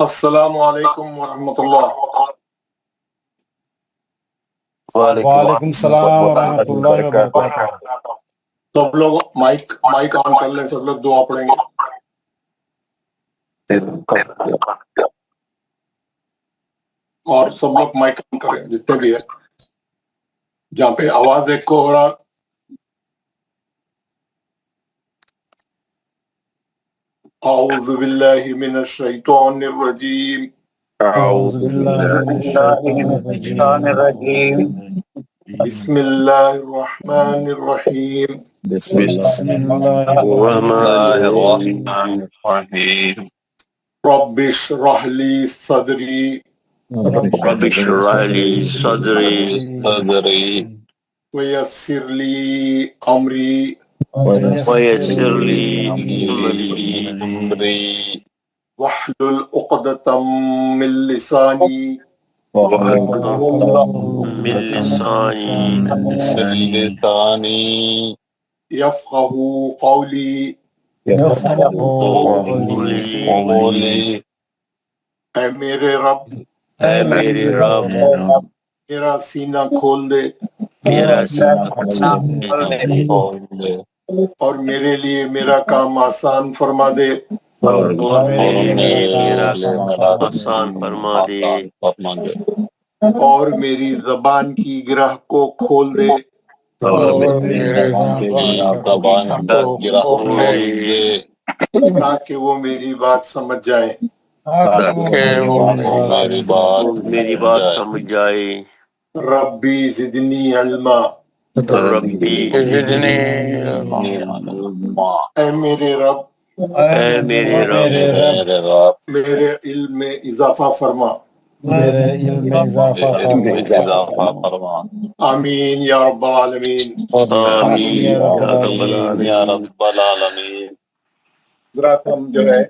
السلام علیکم ورحمۃ اللہ۔ وعلیکم السلام ورحمۃ اللہ وبرکاتہ۔ سب لوگ مائک آن کر لیں، سب لوگ دعا پڑھیں گے۔ اور سب لوگ مائک آن کریں جتنے بھی ہے، جہاں پہ آواز ایک کو ہو رہا۔ اعوذ باللہ من الشیطان الرجیم، اعوذ باللہ من الشیطان الرجیم، بسم اللہ الرحمن الرحیم، بسم اللہ الرحمن الرحیم۔ رب اشرح لی صدری رب اشرح لی صدری ویسر لی امری ویسر لی امری واحلل عقدۃ من لسانی من لسانی یفقہوا قولی۔ قولی۔ اے میرے رب، اے میرے رب، میرا سینہ کھول دے میرا سینہ کھول دے اور میرے لیے میرا کام آسان فرما دے۔ اور میرے لیے میرا آسان فرما دے اور میری زبان کی گرہ کو کھول دے تاکہ وہ میری بات سمجھ جائیں۔ میری بات سمجھ جائے۔ ربی زدنی علما، ربی زدنی اے میرے رب، اے میرے رب، میرے علم میں اضافہ فرما۔ آمین یا رب العالمین۔ آمین یا رب العالمین۔ ذرا ہم جو ہے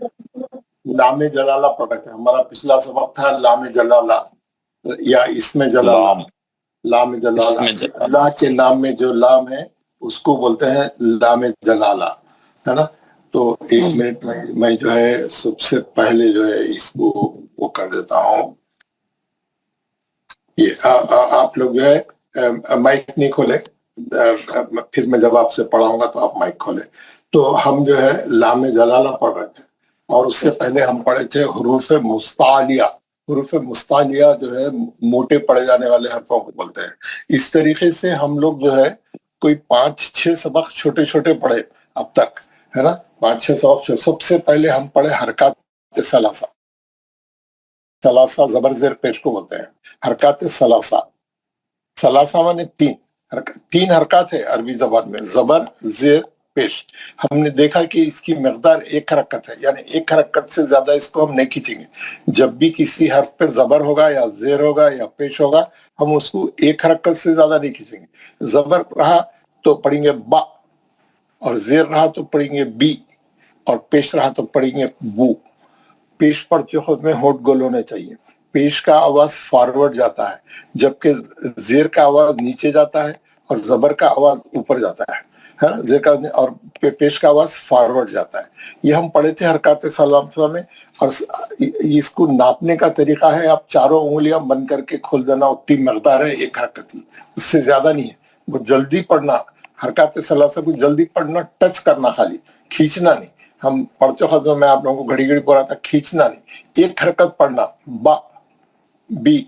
لام جلالہ پڑھ رہے تھے، ہمارا پچھلا سبق تھا لام جلالہ یا اسم جلالہ۔ لام جلالہ، اللہ کے نام میں جو لام ہے اس کو بولتے ہیں لام جلالہ، ہے نا۔ تو ایک منٹ میں جو ہے سب سے پہلے جو ہے اس کو وہ کر دیتا ہوں۔ یہ آپ لوگ جو ہے مائک نہیں کھولے، پھر میں جب آپ سے پڑھاؤں گا تو آپ مائک کھولے۔ تو ہم جو ہے لام جلالہ پڑھ رہے تھے، اور اس سے پہلے ہم پڑھے تھے حروف مستعلیہ۔ حروف مستعلیہ جو ہے موٹے پڑھے جانے والے حرفوں کو بولتے ہیں۔ اس طریقے سے ہم لوگ جو ہے کوئی 5-6 سبق چھوٹے چھوٹے پڑھے اب تک، ہے نا۔ 5-6 سبق۔ سب سے پہلے ہم پڑھے حرکات ثلاثہ۔ ثلاثہ زبر زیر پیش کو بولتے ہیں، حرکات ثلاثہ۔ ثلاثہ مانے تین حرکات ہے عربی زبان میں، زبر زیر پیش۔ ہم نے دیکھا کہ اس کی مقدار 1 حرکت ہے، یعنی 1 حرکت سے زیادہ اس کو ہم نہیں کھینچیں گے۔ جب بھی کسی حرف پہ زبر ہوگا یا زیر ہوگا یا پیش ہوگا، ہم اس کو 1 حرکت سے زیادہ نہیں کھینچیں گے۔ زبر رہا تو پڑھیں گے با، اور زیر رہا تو پڑھیں گے بی، اور پیش رہا تو پڑھیں گے بو۔ پیش پڑھتے خود میں ہونٹ گول ہونے چاہیے۔ پیش کا آواز فارورڈ جاتا ہے، جبکہ زیر کا آواز نیچے جاتا ہے اور زبر کا آواز اوپر جاتا ہے، زیر کا اور پیش کا آواز فارورڈ جاتا ہے۔ یہ ہم پڑھے تھے حرکات ثلاثہ میں۔ اور اس کو ناپنے کا طریقہ ہے، آپ چاروں انگلیاں بند کر کے کھول دینا، اتنی مقدار ہے 1 حرکت کی، اس سے زیادہ نہیں ہے۔ وہ جلدی پڑھنا، حرکات ثلاثہ کو جلدی پڑھنا، ٹچ کرنا، خالی کھینچنا نہیں۔ ہم پڑھتے وقت میں آپ لوگوں کو گھڑی گھڑی پڑھا تھا، کھینچنا نہیں، 1 حرکت پڑھنا، با بی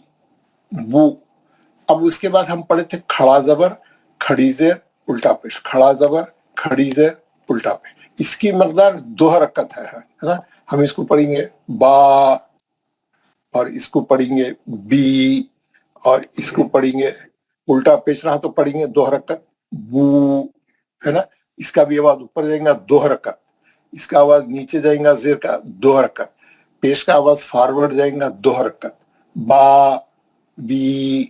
بو۔ اب اس کے بعد ہم پڑھے تھے کھڑا زبر کھڑی زیر الٹا پیش، کھڑا زبر کھڑی زیر الٹا پیش۔ اس کی مقدار 2 حرکت ہے نا۔ ہم اس کو پڑھیں گے با، اور اس کو پڑھیں گے بی، اور اس کو پڑھیں گے الٹا پیش رہا تو پڑھیں گے 2 حرکت بو، ہے نا۔ اس کا بھی آواز اوپر جائیں گا 2 حرکت، اس کا آواز نیچے جائیں گا زیر کا 2 حرکت، پیش کا آواز فارورڈ جائیں گا 2 حرکت، با بی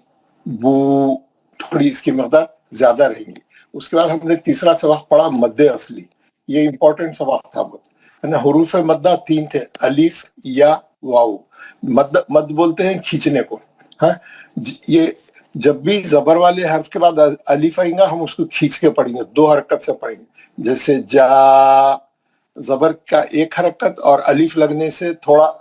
بو۔ تھوڑی اس کی مقدار زیادہ رہیں گی۔ اس کے بعد ہم نے تیسرا سبق پڑھا مد اصلی۔ یہ امپورٹنٹ سبق تھا بہت، ہے نا۔ حروف مدہ 3 تھے، الف یا واو۔ مد بولتے ہیں کھینچنے کو، ہاں۔ یہ جب بھی زبر والے حرف کے بعد الف آئیں گا، ہم اس کو کھینچ کے پڑھیں گے، 2 حرکت سے پڑھیں گے۔ جیسے جا، زبر کا 1 حرکت اور الف لگنے سے تھوڑا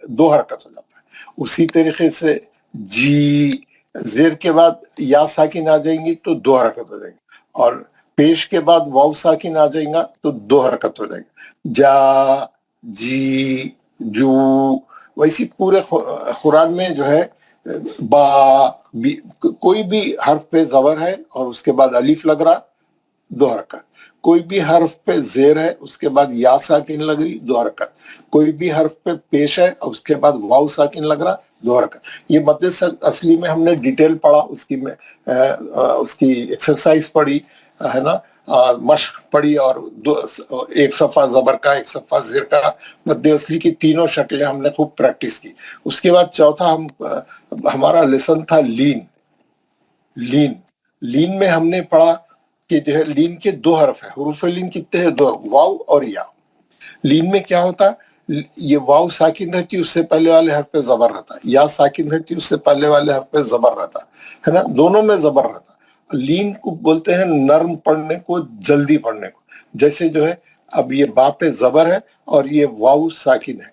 2 हरकत हो जाता है। उसी तरीके से जी जेर के बाद या साकिन आ जाएंगी तो 2 हरकत हो जाएंगी, और पेश के बाद वाव साकिन आ जाएगा तो 2 हरकत हो जाएगी। जा जी जू, वैसी पूरे कुरान में जो है बा कोई भी हर्फ पे जबर है और उसके बाद अलीफ लग रहा 2 हरकत, कोई भी हर्फ पे जेर है उसके बाद या साकिन लग रही 2 हरकत, कोई भी हर्फ पे पेश है और उसके बाद वाव साकिन लग रहा 2 हरकत। ये मध्य असली में हमने डिटेल पढ़ा, उसकी में उसकी एक्सरसाइज पढ़ी है ना, मश्क पढ़ी, और एक सफा जबर का, एक सफा जेर का, मध्य असली की तीनों शक्लें हमने खूब प्रैक्टिस की। उसके बाद चौथा हमारा लेसन था लीन। लीन में हमने पढ़ा कि जो है लीन के 2 हरफ है, हुरूफ लीन कितने हैं? 2, वाव और या। लीन में क्या होता, ये वाव साकिन रहती उससे पहले वाले हर्फ पे जबर रहता, या साकिन रहती उससे पहले वाले हर्फ पे जबर रहता है ना, दोनों में जबर रहता। लीन को बोलते हैं नर्म पढ़ने को, जल्दी पढ़ने को। जैसे जो है अब ये बा पे जबर है और ये वाव साकिन है,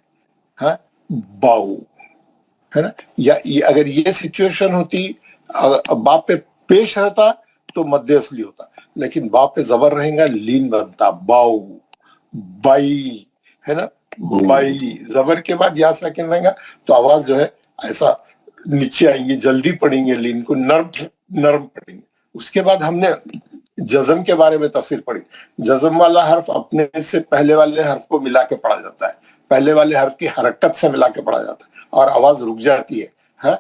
हाँ, बाऊ है ना, या ये अगर ये सिचुएशन होती, बा पे पेश रहता तो मध्य असली होता, लेकिन बा पे जबर रहेगा लीन बनता, बाऊ बाई है ना, बाई। जबर के बाद या साकिन रहेगा तो आवाज जो है ऐसा नीचे आएंगी, जल्दी पढ़ेंगे, लीन को नर्म पढ़ेंगे। उसके बाद हमने जज़म के बारे में तफसील पढ़ी। जज़म वाला हर्फ अपने से पहले वाले हर्फ को मिला के पढ़ा जाता है, पहले वाले हर्फ की हरकत से मिला के पढ़ा जाता है और आवाज रुक जाती है।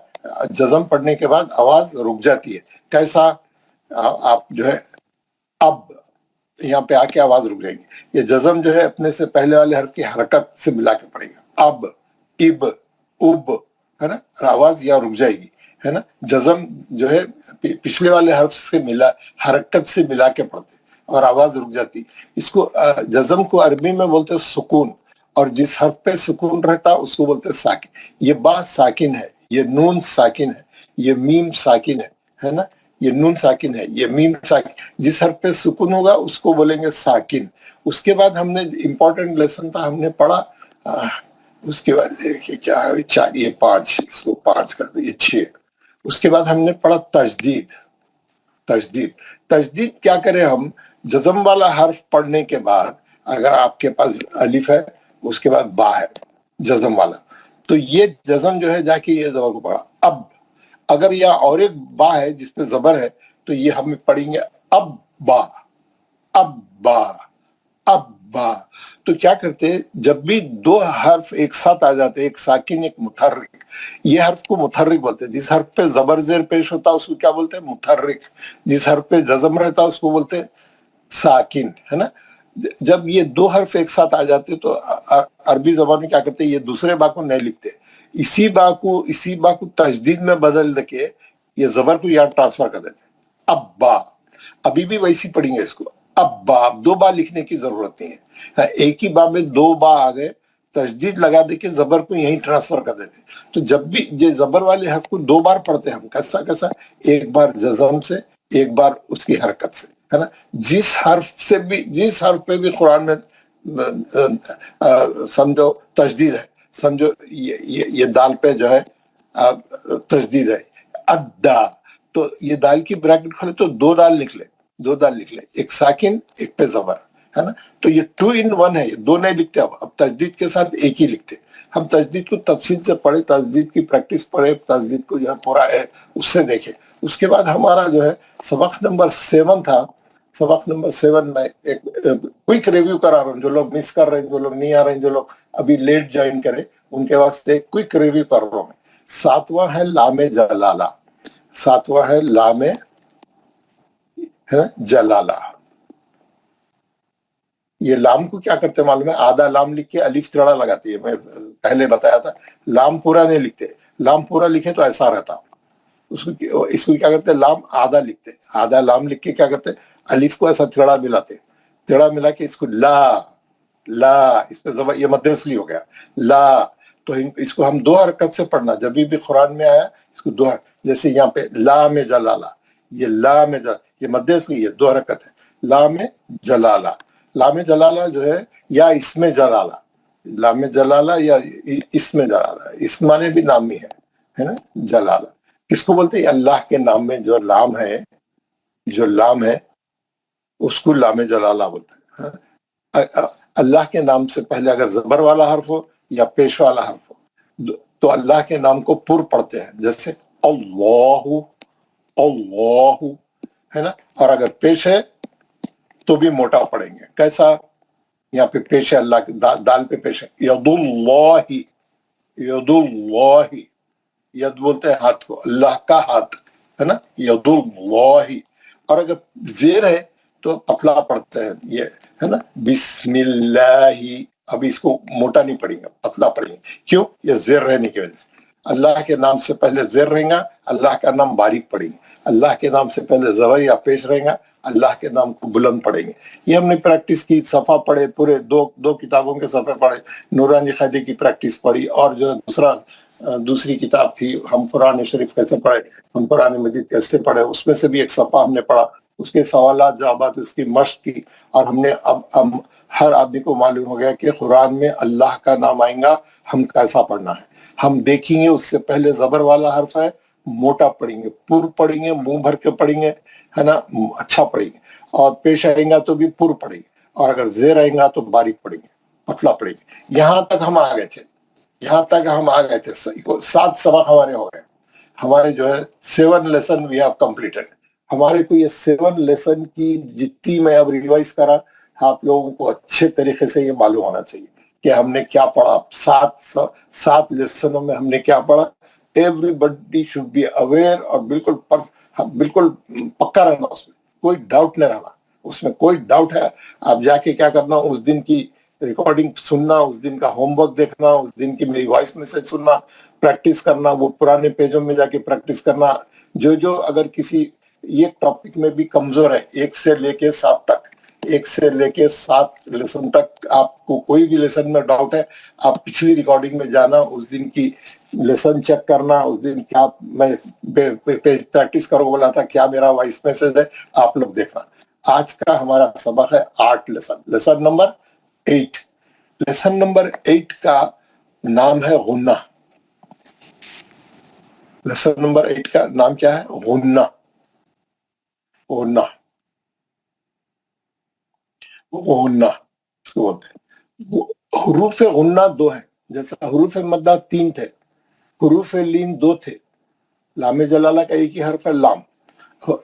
जज़म पढ़ने के बाद आवाज रुक जाती है। कैसा? आप जो है अब यहाँ पे आके आवाज रुक जाएगी। ये जज़म जो है अपने से पहले वाले हर्फ की हरकत से मिला के पड़ेगा, अब, इब, उब, है ना, आवाज यहाँ रुक जाएगी, है ना। जज़म जो है पिछले वाले हर्फ से मिला, हरकत से मिला के पढ़ते और आवाज रुक जाती। इसको जज़म को अरबी में बोलते सुकून, और जिस हर्फ पे सुकून रहता उसको बोलते साकिन। ये बा साकिन है, ये नून साकिन है, ये मीम साकिन है ना, ये नून साकिन है, ये मीम साकिन। जिस हर्फ पे सुकून होगा उसको बोलेंगे साकिन। उसके बाद हमने इंपॉर्टेंट लेसन था, हमने पढ़ा उसके बाद क्या है, 4, ये 5, इसको 5 कर दिए 6। उसके बाद हमने पढ़ा तजदीद। तजदीद क्या करें हम? जज़म वाला हर्फ पढ़ने के बाद अगर आपके पास अलिफ है, उसके बाद बा है जज़म वाला, तो ये जज़म जो है जाके ये जबर को पढ़ा। अब अगर यहाँ और एक बा है जिसपे जबर है तो ये हम पढ़ेंगे अब बा, अब बा, अब बा। तो क्या करते, जब भी 2 हर्फ एक साथ आ जाते, एक साकिन एक मुतहर्रिक, ये हर्फ को मुतहर्रिक बोलते हैं। जिस हर्फ पे जबर जेर पेश होता है उसको क्या बोलते हैं? मुतहर्रिक। जिस हर्फ पे जज़म रहता है उसको बोलते हैं साकिन, है ना। जब ये 2 हर्फ एक साथ आ जाते तो अरबी जबान में क्या करते हैं, ये दूसरे बा को नहीं लिखते, इसी बा को तजदीद में बदल के ये जबर को यहाँ ट्रांसफर कर देते, अब बा। अभी भी वैसी पढ़ेंगे इसको, अब बा। 2 बा लिखने की जरूरत नहीं है, एक ही बा में 2 बा आ गए, तजदीद लगा दे के जबर को यहीं ट्रांसफर कर देते। तो जब भी ये जबर वाले हर्फ को 2 बार पढ़ते हैं हम, कैसा, एक बार जज़म से, एक बार उसकी हरकत से, है ना। जिस हर्फ पे भी कुरान में समझो तजदीद है, समझो ये दाल पे जो है तजदीद है, अद्दा, तो ये दाल की ब्रैकेट खोले तो 2 दाल लिख ले, एक साकिन एक पे जबर, है ना। तो ये 2 in 1 है, 2 नहीं लिखते अब तजदीद के साथ एक ही लिखते। हम तजदीद को तफसील से पढ़े, तजदीद की प्रैक्टिस पढ़े, तजदीद को जो है पूरा है उससे देखे। उसके बाद हमारा जो है सबक नंबर 7 था। सबक नंबर 7 में एक क्विक रिव्यू करा रहा हूँ, जो लोग मिस कर रहे हैं, जो लोग नहीं आ रहे हैं, जो लोग अभी लेट ज्वाइन करें, उनके वास्ते क्विक रिव्यू कर रहा हूँ। 7वां है लामे जलाला, 7वां है लामे, है ना, जलाला। ये लाम को क्या करते मालूम है? आधा लाम लिख के अलिफ टेढ़ा लगाती है, मैं पहले बताया था। लाम पूरा नहीं लिखते, लाम पूरा लिखे तो ऐसा रहता, इसको क्या करते, लाम आधा लिखते, आधा लाम लिख के क्या करते, अलिफ को ऐसा टेढ़ा मिलाते, टेढ़ा मिला के इसको ला, इस पे जबर, ये मध्य असली हो गया ला। तो इसको हम 2 हरकत से पढ़ना, जब भी कुरान में आया इसको 2 हरकत, जैसे यहाँ पे ला में जलाला, ये ला में ये मध्य असली है, 2 हरकत है, ला में जलाला। ला में जलाला जो है या इसमें जलाला, लाम जलाला या इसमें जलाला, इस माने भी नाम ही है ना, जलाला किसको बोलते हैं? अल्लाह के नाम में जो लाम है, जो लाम है उसको लाम जलाला बोलते हैं। हाँ? अल्लाह के नाम से पहले अगर जबर वाला हर्फ हो या पेश वाला हर्फ हो तो अल्लाह के नाम को पुर पढ़ते हैं, जैसे अल्लाहु, अल्लाहु, है ना। और अगर पेश है तो भी मोटा पढ़ेंगे। कैसा? यहाँ पे पेश है अल्लाह के, दाल पे पेश है, यदुल्लाही, यदुल्लाही, यद बोलते हैं हाथ को, अल्लाह का हाथ, है ना, यदुल्लाही। और अगर जेर है तो पतला पढ़ते हैं, ये है ना, बिस्मिल्लाही। अभी इसको मोटा नहीं पढ़ेंगे, पतला पढ़ेंगे। क्यों? ये जेर रहने की वजह से। अल्लाह के नाम से पहले जेर रहेगा, अल्लाह का नाम बारीक पढ़ेंगे। अल्लाह के नाम से पहले जबर या पेश रहेगा, अल्लाह के नाम को बुलंद पढ़ेंगे। ये हमने प्रैक्टिस की, सफा पढ़े, पूरे दो किताबों के सफे पढ़े, नूरानी खैदी की प्रैक्टिस पढ़ी, और जो दूसरी किताब थी हम कुरान शरीफ कैसे पढ़े, हम कुरान मजीद कैसे पढ़े, उसमें से भी एक सफा हमने पढ़ा, उसके सवालात जवाबात, उसकी मश्क की। और हमने अब हर आदमी को मालूम हो गया कि कुरान में अल्लाह का नाम आएगा, हम कैसा पढ़ना है। हम देखेंगे उससे पहले जबर वाला हर्फ है, मोटा पढ़ेंगे, पुर पढ़ेंगे, मुंह भर के पढ़ेंगे, है ना, अच्छा पढ़ेंगे। और पेश आएगा तो भी पुर पढ़ेंगे, और अगर जेर आएगा तो बारीक पढ़ेंगे, पतला पढ़ेंगे। यहाँ तक हम आ गए थे, यहाँ तक हम आ गए थे। 7 सबक हमारे हो गए। हमारे जो है 7 लेसन वी हैव कंप्लीटेड। हमारे को ये 7 लेसन की जितनी मैं अब रिवाइज करा, आप लोगों को अच्छे तरीके से ये मालूम होना चाहिए कि हमने क्या पढ़ा। 7 लेसनों में हमने क्या पढ़ा। एवरीबडी शुड बी अवेयर, और बिल्कुल पक्का रहना, उसमें कोई डाउट नहीं रहना। उसमें कोई डाउट है, आप जाके क्या करना, उस दिन की रिकॉर्डिंग सुनना, उस दिन का होमवर्क देखना, उस दिन की मेरी वॉइस मैसेज सुनना, प्रैक्टिस करना, वो पुराने पेजों में जाके प्रैक्टिस करना। जो अगर किसी एक टॉपिक में भी कमजोर है, 1 से लेके 7 तक, 1 से लेके 7 लेसन तक आपको कोई भी लेसन में डाउट है, आप पिछली रिकॉर्डिंग में जाना, उस दिन की लेसन चेक करना, उस दिन क्या मैं प्रैक्टिस करो बोला था, क्या मेरा वॉइस मैसेज है, आप लोग देखना। आज का हमारा सबक है 8 lesson, lesson number 8। Lesson number 8 का नाम है गुन्ना। लेसन नंबर 8 का नाम क्या है? गुन्ना। गुन्ना, गुन्ना इसको बोलते हैं। हुरूफ गुन्ना 2 है, जैसे हुरूफ मद्दा 3 थे, हुरूफ लीन 2 थे, लामे जलाला का एक ही हर्फ है लाम।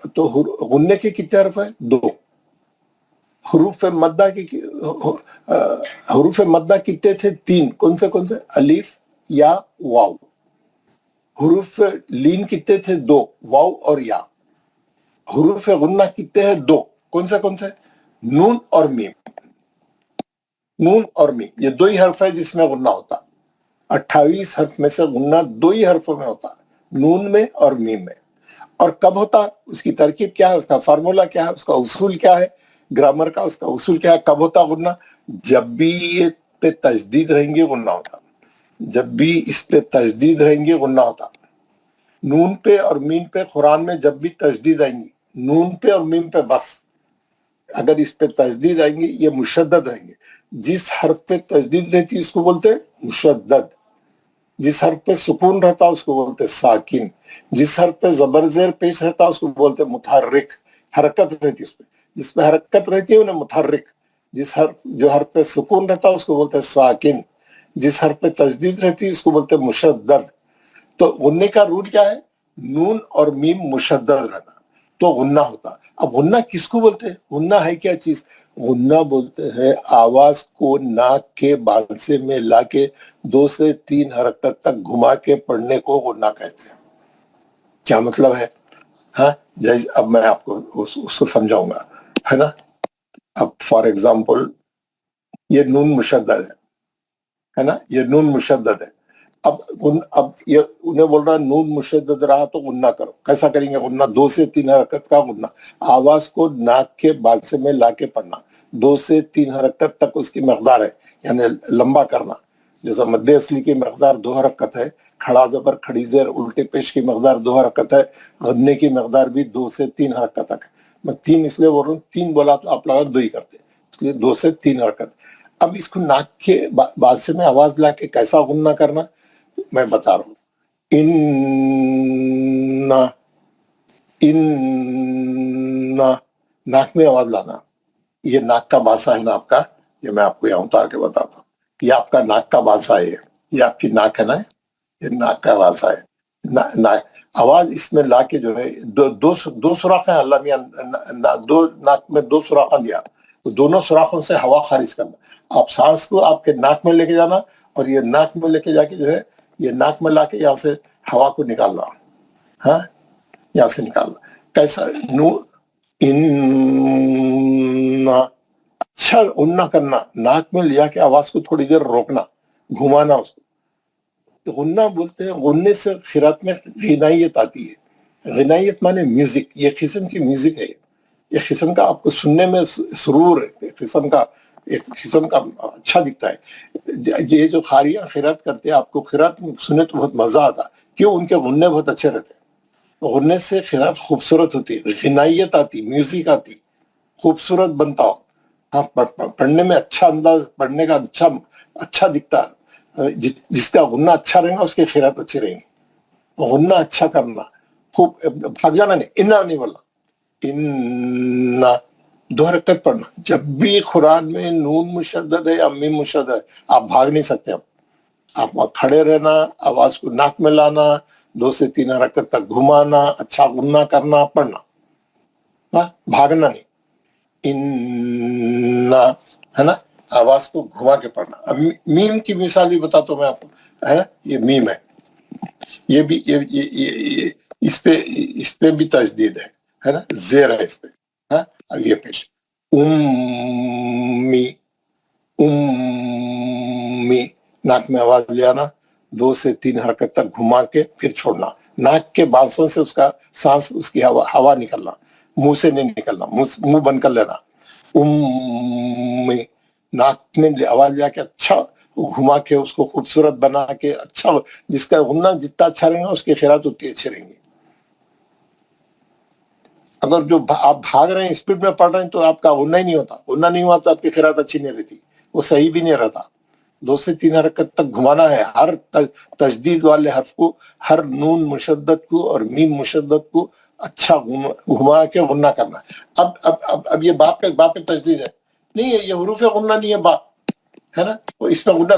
तो गुन्ने के कितने हर्फ है? 2। हुरूफ मद्दा के हुरूफ मद्दा कितने थे? 3। कौन से? अलीफ या वाव। हुरूफ लीन कितने थे? 2, वाव और या। हुरूफ गुन्ना कितने हैं? 2। कौन से? नून और मीम। नून और मीम, ये 2 ही हर्फ है जिसमें गुन्ना होता। 28 हर्फ में से गुन्ना 2 ही हर्फों में होता, नून में और मीम में। और कब होता, उसकी तरकीब क्या है, उसका फार्मूला क्या है, उसका उसूल क्या है, ग्रामर का उसका उसूल क्या है। कब होता गुन्ना? जब भी ये पे तजदीद रहेंगे गुन्ना होता। जब भी इस पे तजदीद रहेंगे गुन्ना होता। नून पे और मीम पे कुरान में जब भी तजदीद आएंगी, नून पे और मीम पे बस, अगर इस पे तजदीद आएंगी ये मुशद्दद रहेंगे। जिस हर्फ पे तजदीद रहती है उसको बोलते हैं मुशद्दद। जिस हर्फ पे सुकून रहता है उसको बोलते हैं साकिन। जिस हर्फ पे जबर जेर पेश रहता है उसको बोलते हैं मुतहर्रिक। हरकत रहती है उसमें, जिसपे हरकत रहती है उन्हें मुतहर्रिक। जो हर्फ पे सुकून रहता है उसको बोलते हैं साकिन। जिस हर्फ पे तजदीद रहती है उसको बोलते हैं मुशद्दद। तो गुन्ने का रूल क्या है? नून और मीम मुशद्दद रहना तो गुन्ना होता। अब गुन्ना किसको बोलते हैं? गुन्ना है क्या चीज? गुन्ना बोलते हैं आवाज को नाक के बांसे में लाके 2 से 3 हरकत तक घुमा के पढ़ने को गुन्ना कहते हैं। क्या मतलब है? हाँ, जैसे अब मैं आपको उसको समझाऊंगा, है ना। अब फॉर एग्जाम्पल ये नून मुशद्दद है ना, ये नून मुशद्दद है। अब ये उन्हें बोल रहा है नून मुशद्दद रहा तो गुन्ना करो। कैसा करेंगे गुन्ना? 2 से 3 हरकत का गुन्ना। आवाज को नाक के बांसे में लाके पढ़ना, 2 से 3 हरकत तक उसकी मकदार है, यानी लंबा करना। जैसा मद्दे असली की मकदार 2 हरकत है, खड़ा जबर खड़ी जेर उल्टे पेश की मकदार 2 हरकत है, गन्ने की मकदार भी 2 से 3 हरकत तक है। मैं 3 इसलिए बोल रहा हूँ, 3 बोला तो आप लगा 2 ही करते, इसलिए 2 से 3 हरकत। अब इसको नाक के बाद से में आवाज ला के कैसा गुन्ना करना मैं बता रहा हूँ। इन्ना, इन्ना, नाक में आवाज लाना। ये नाक का बासा है ना आपका, ये मैं आपको यहाँ उतार के बताता हूँ। ये आपका नाक का बासा है, ये आपकी नाक है ना, ये नाक का बासा है। आवाज इसमें ला के जो है दो सुराख है अल्लाह मियां, दो नाक में दो सुराख दिया, तो दोनों सुराखों से हवा खारिज करना। आप सांस को आपके नाक में लेके जाना और ये नाक में लेके जाके जो है ये नाक में लाके यहाँ से हवा को निकालना। हाँ, यहाँ से निकालना कैसा नू इन, अच्छा उन्ना करना, नाक में लिया के आवाज को थोड़ी देर रोकना, घुमाना उसको। गुन्ना बोलते हैं, गुन्ने से खिरात में गिनायत आती है। गिनायत माने म्यूजिक, ये किस्म की म्यूजिक है, एक किस्म का आपको सुनने में सुरूर है, एक किस्म का अच्छा दिखता है। ये जो खारियां खिरात करते हैं, आपको खिरात सुने तो बहुत मजा आता, क्यों? उनके गुन्ने बहुत अच्छे रहते हैं। गुन्ने से खिरात खूबसूरत होती है, गिनायत आती, म्यूजिक आती, खूबसूरत बनता हो। हाँ, पढ़ने में अच्छा अंदाज, पढ़ने का अच्छा दिखता है। जिसका गुन्ना अच्छा रहेगा उसके खिरात अच्छे रहेंगे। गुन्ना अच्छा करना, खूब भाग जाना नहीं, इन्ना नहीं बोलना, इन्ना। दो हरकत पढ़ना। जब भी कुरान में नून मुशद्दद है या मीम मुशद्दद है, आप भाग नहीं सकते। आप खड़े रहना, आवाज को नाक में लाना, 2 से 3 हरकत तक घुमाना, अच्छा गुन्ना करना, पढ़ना। हाँ, भागना नहीं। इन्ना, है ना, आवाज को घुमा के पढ़ना। अब मीम की मिसाल भी बताता हूं मैं आपको, है ना, ये मीम है, ये भी ये इस पे भी तजदीद है ना, जेर है इस पे। हाँ, अब ये पेश उम्मी, उम्मी, नाक में आवाज ले आना, 2 से 3 हरकत तक घुमा के फिर छोड़ना। नाक के बांसों से उसका सांस, उसकी हवा निकलना, मुंह से नहीं निकलना, मुंह बंद कर लेना। उम्मी, नाक में आवाज ले आके अच्छा घुमा के उसको खूबसूरत बना के, अच्छा, जिसका गुन्ना जितना अच्छा रहेगा उसकी खैरात उतनी अच्छी रहेंगी। अगर जो आप भाग रहे हैं, स्पीड में पढ़ रहे हैं, तो आपका गुन्ना ही नहीं होता, गुन्ना नहीं हुआ तो आपकी खैरात अच्छी नहीं रहती, वो सही भी नहीं रहता। 2 से 3 हरकत तक घुमाना है हर तजदीद वाले हर्फ को, हर नून मुशद्दद को और मीम मुशद्दद को अच्छा घुमा के गुन्ना करना। अब ये बाप पे तजदीद है, नहीं है, ये हुरूफ गुन्ना नहीं है बाप, है ना। वो इसमें गुन्ना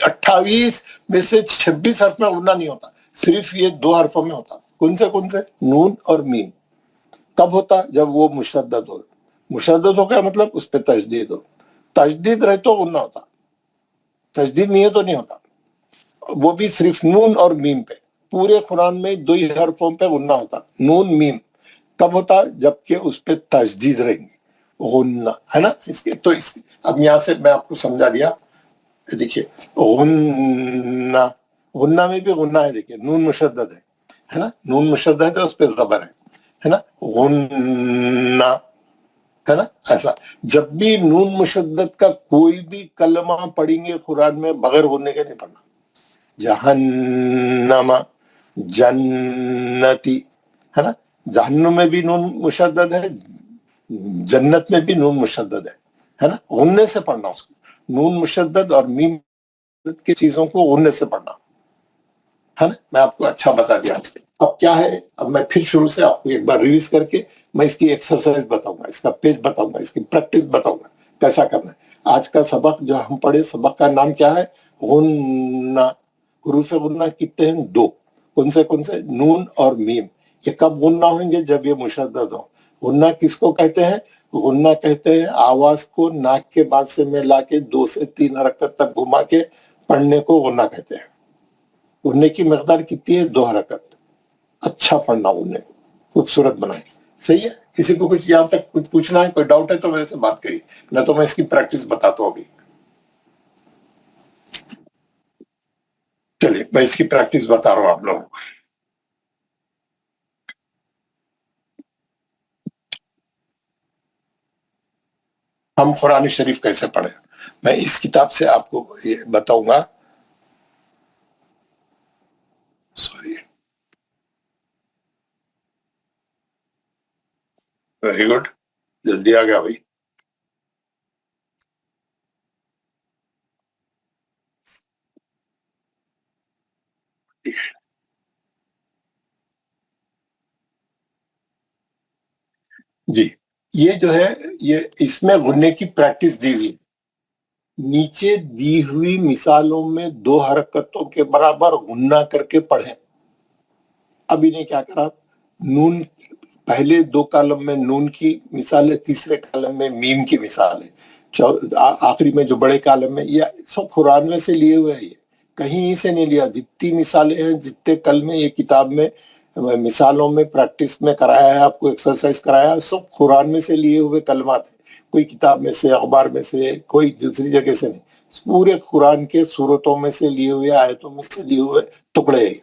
28 में से 26 हर्फ में गुन्ना नहीं होता, सिर्फ ये 2 हर्फों में होता। कौन से? नून और मीम। कब होता? जब वो मुशद्दद हो। मुशद्दद हो क्या मतलब? उस पर तजदीद हो। तजदीद रहे तो गुन्ना होता, तजदीद नहीं है तो नहीं होता। वो भी सिर्फ नून और मीम पे। पूरे कुरान में 2 ही हरफों पे गुन्ना होता, नून मीम। कब होता? जबकि उस पे तजदीद रहेंगी, गुन्ना, है ना। अब यहां से मैं आपको समझा दिया। देखिए, गुन्ना, गुन्ना में भी गुन्ना है, देखिए नून मुशद्दद है ना, नून मुशद्दद है तो उस पे ज़बर है ना, गुन्ना, है ना। ऐसा जब भी नून मुशद्दद का कोई भी कलमा पढ़ेंगे कुरान में, बगैर गुन्ने के नहीं पढ़ना। जहन्नमा, जन्नती, है ना, जहन्नुम में भी नून मुशद्दद है, जन्नत में भी नून मुशद्दद है ना। गुन्ने से पढ़ना उसको, नून मुशद्दद और मीम की चीजों को गुन्ने से पढ़ना, है ना। मैं आपको अच्छा बता दिया। अब क्या है, अब मैं फिर शुरू से आपको एक बार रिवीज करके मैं इसकी एक्सरसाइज बताऊंगा, इसका पेज बताऊंगा, इसकी प्रैक्टिस बताऊंगा कैसा करना है। आज का सबक जो हम पढ़े, सबक का नाम क्या है? गुन्ना। हुरूफ गुन्ना कितने हैं? 2। कौन से? नून और मीम। ये कब गुन्ना होंगे? जब ये मुशद्दद हो। गुन्ना किसको कहते हैं? गुन्ना कहते हैं आवाज को नाक के बाद से में लाके 2 से 3 हरकत तक घुमा के पढ़ने को गुन्ना कहते हैं। गुन्ने की मकदार कितनी है? 2 हरकत। अच्छा पढ़ना गुन्ने को, खूबसूरत बनाए। सही है? किसी को कुछ यहां तक कुछ पूछना है, कोई डाउट है तो मेरे से बात करिए, न तो मैं इसकी प्रैक्टिस बताता हूँ अभी। चलिए, मैं इसकी प्रैक्टिस बता रहा हूँ आप लोगों को। हम कुरान शरीफ कैसे पढ़े, मैं इस किताब से आपको ये बताऊंगा। सॉरी, वेरी गुड, जल्दी आ गया भाई। جی یہ جو ہے یہ اس میں غننے کی پریکٹس دی ہوئی، نیچے دی ہوئی مثالوں میں 2 حرکتوں کے برابر غنہ کر کے پڑھیں. اب انہیں کیا کرا، نون پہلے 2 کالم میں نون کی مثال ہے، تیسرے کالم میں میم کی مثال ہے، آخری میں جو بڑے کالم میں، یہ سب قرآن میں سے لیے ہوئے ہیں، یہ کہیں سے نہیں لیا. جتنی مثالیں ہیں، جتنے کلمے یہ کتاب میں مثالوں میں پریکٹس میں کرایا ہے، آپ کو ایکسرسائز کرایا ہے، سب قرآن میں سے لیے ہوئے کلمات ہیں. کوئی کتاب میں سے، اخبار میں سے، کوئی دوسری جگہ سے نہیں، پورے قرآن کے سورتوں میں سے لیے ہوئے، آیتوں میں سے لیے ہوئے ٹکڑے ہیں.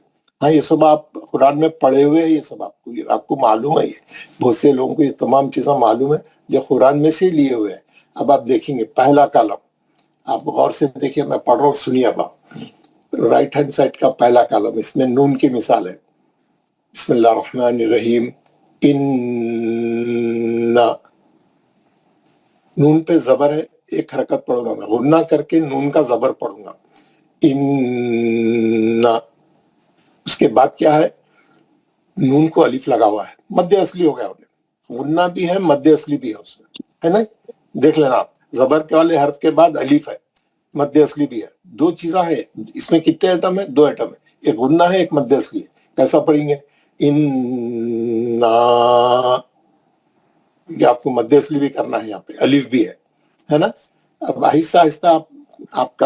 ہاں یہ سب آپ قرآن میں پڑھے ہوئے ہیں، یہ سب آپ کو معلوم ہے. یہ بہت سے لوگوں کو یہ تمام چیزیں معلوم ہے جو قرآن میں سے لیے ہوئے ہیں. اب آپ دیکھیں گے پہلا کالم، آپ غور سے دیکھیں، میں پڑھ رہا ہوں، سنیے. اب آپ رائٹ ہینڈ سائڈ کا پہلا کالم، اس میں نون کی مثال ہے. بسم اللہ الرحمن الرحیم. نون پہ زبر ہے، ایک حرکت پڑھوں گا میں، غنہ کر کے نون کا زبر پڑھوں گا. اس کے بعد کیا ہے، نون کو الف لگا ہوا ہے، مد اصلی ہو گیا. غنہ بھی ہے، مد اصلی بھی ہے اس میں، ہے نا. دیکھ لینا آپ، زبر کے والے حرف کے بعد الف ہے، مد اصلی بھی ہے. 2 چیزاں ہیں اس میں. کتنے ایٹم ہے؟ 2 ایٹم ہے، ایک غنہ ہے، ایک مد اصلی ہے. کیسا پڑھیں گے؟ یہ آپ کو مد اصلی بھی کرنا ہے، یہاں پہ الف بھی ہے نا. اب آہستہ آہستہ آپ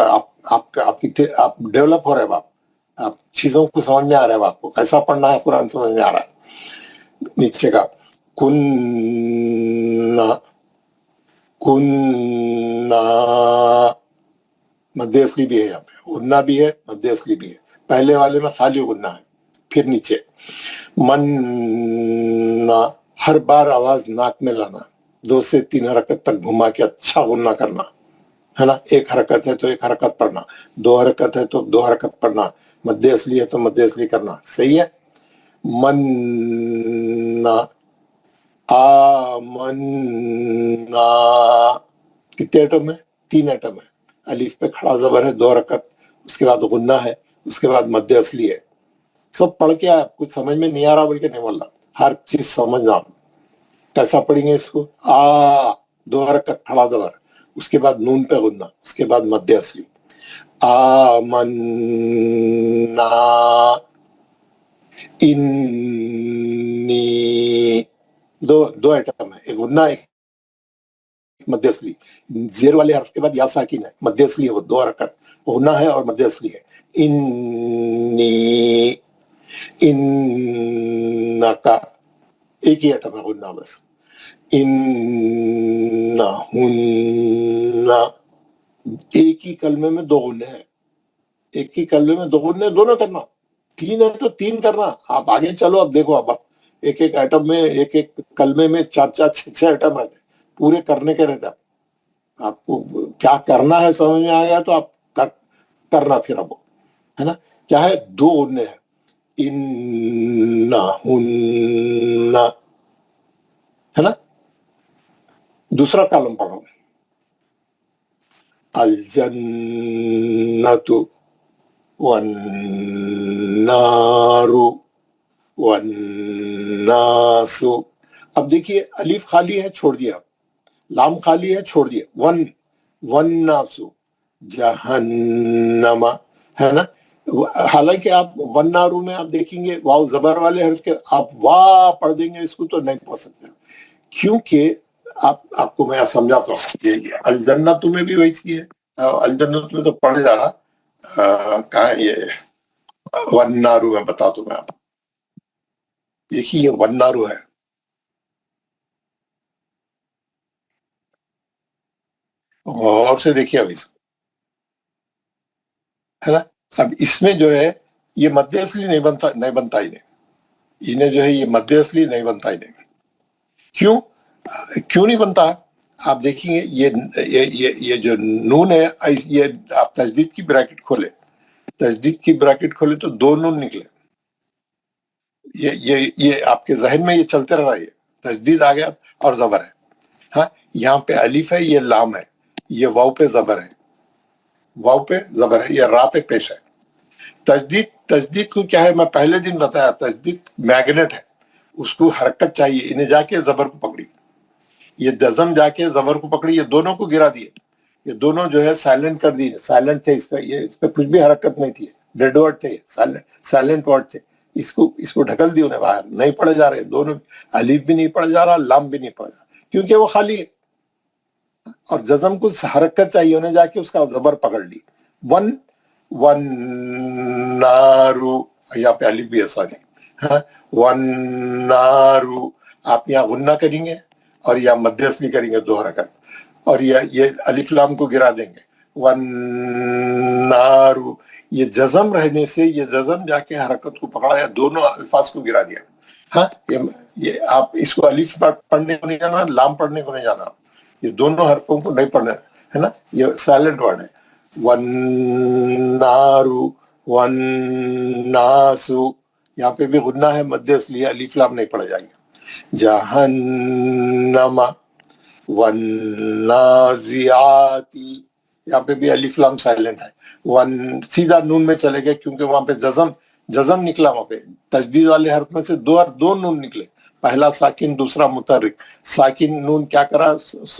ڈیولپ ہو رہے ہیں، آپ چیزوں کو سمجھ میں آ رہا ہے، آپ کو کیسا پڑھنا ہے قرآن سمجھ میں آ رہا ہے. نیچے کا کننا مد اصلی بھی ہے، یہاں پہ غنہ بھی ہے، مد اصلی بھی ہے. پہلے والے میں خالی غنہ ہے. پھر نیچے مننا، ہر بار آواز ناک میں لانا، 2 سے 3 حرکت تک گھما کے اچھا غنہ کرنا، ہے نا. 1 حرکت ہے تو 1 حرکت پڑھنا، 2 حرکت ہے تو 2 حرکت پڑھنا، مد اصلی ہے تو مد اصلی کرنا. صحیح ہے. مننا، آمنا، کتنے ایٹم ہے؟ 3 ایٹم ہے. الف پہ کھڑا زبر ہے، 2 حرکت، اس کے بعد غنہ ہے، اس کے بعد مد اصلی ہے. سب پڑھ کے آپ کچھ سمجھ میں نہیں آ رہا بلکہ نہیں بولنا، ہر چیز سمجھنا. کیسا پڑھیں گے اس کو؟ 2 حرکت کھڑا زبر، اس کے بعد نون پہ غنہ، اس کے بعد مد اصلی. آمنا انی، 2 ایٹم ہے، ایک غنہ ایک مد اصلی. زیر والے حرف کے بعد یا ساکن ہے، مد اصلی ہے، وہ 2 حرکت غنہ ہے اور مد اصلی ہے. انی، انکا، ایک ہی ایٹم ہے، غنہ بس. انہن، ایک ہی کلمے میں 2 غنے ہیں، ایک ہی کلمے میں 2 غنے، دونوں کرنا. 3 ہے تو 3 کرنا. آپ آگے چلو، اب دیکھو، اب ایک ایٹم میں، ایک کلمے میں 4 6 ایٹم ہے، پورے کرنے کے رہتے. آپ کو کیا کرنا ہے سمجھ میں آ گیا تو آپ کرنا. پھر اب ہے نا، کیا ہے، 2 غنے ہیں. انہن، ہے نا. دوسرا کالم پڑھو، الجنت والنار والناس. اب دیکھیے، الف خالی ہے، چھوڑ دیا. لام خالی ہے، چھوڑ دیا. والناس جہنم، ہے نا. حالانکہ آپ والنارو میں آپ دیکھیں گے واو زبر والے حرف کے، آپ وا پڑھ دیں گے اس کو تو نہیں پڑھ سکتے، کیونکہ آپ کو میں سمجھاتا ہوں. الجنت میں بھی ویسی ہے، الجنت میں تو پڑھ جانا. کہاں ہے یہ والنارو؟ میں بتا دوں میں آپ، دیکھیے والنارو ہے، اور سے دیکھیے اب اس کو، ہے نا. اب اس میں جو ہے یہ مد اصلی نہیں بنتا انہیں جو ہے یہ مد اصلی نہیں بنتا انہیں. کیوں نہیں بنتا؟ آپ دیکھیں گے یہ جو نون ہے، یہ آپ تجدید کی بریکٹ کھولے تو 2 نون نکلے. یہ آپ کے ذہن میں یہ چلتے رہا، یہ تجدید آ گیا اور زبر ہے. ہاں، یہاں پہ الف ہے، یہ لام ہے، یہ واو پہ زبر ہے، یہ را پہ پیش ہے. तजदीद को क्या है, मैं पहले दिन बताया, तजदीद मैग्नेट है, उसको हरकत चाहिए, इन्हें जाके जबर को पकड़ी, ये जज़म जाके जबर को पकड़ी, ये दोनों को गिरा दिए, ये दोनों जो है साइलेंट कर दिए, साइलेंट थे, इसका ये इस पे कुछ भी हरकत नहीं थी, डेड वर्ड थे, साइलेंट वर्ड थे, इसको ढकल दिए, उन्हें बाहर नहीं पढ़े जा रहे, दोनों अलीफ भी नहीं पढ़ा जा रहा, लाम भी नहीं पढ़ा जा रहा, क्योंकि वो खाली है, और जज़म को हरकत चाहिए, उन्हें जाके उसका जबर पकड़ ली, वन वन नारू, यहाँ पे अलिफ भी ऐसा नहीं, हाँ, वन नारू, आप यहाँ गुन्ना करेंगे और यहाँ मध्यस्थली करेंगे, दो हरकत, और ये अलिफ लाम को गिरा देंगे, वन नारू, ये जज़म रहने से ये जज़म जाके हरकत को पकड़ा, या दोनों अल्फाज को गिरा दिया, हाँ, ये आप इसको अलिफ पढ़ने को नहीं जाना, लाम पढ़ने को नहीं जाना, ये दोनों हरफों को नहीं पढ़ना है ना, ये साइलेंट वर्ड है, वन्नारु वन्नासु, यहाँ पे भी गुन्ना है, मध्य इसलिए अलीफ लाम नहीं पढ़ा जाएगा, जहन्नमा वन्नाजियाती, यहाँ पे भी अलीफ लाम साइलेंट है, वन सीधा नून में चले गए, क्योंकि वहां पे जज़म निकला, वहां पे तजदीद वाले हर्फ में से दो नून निकले, पहला साकिन, दूसरा मुतहर्रिक, साकिन नून क्या करा,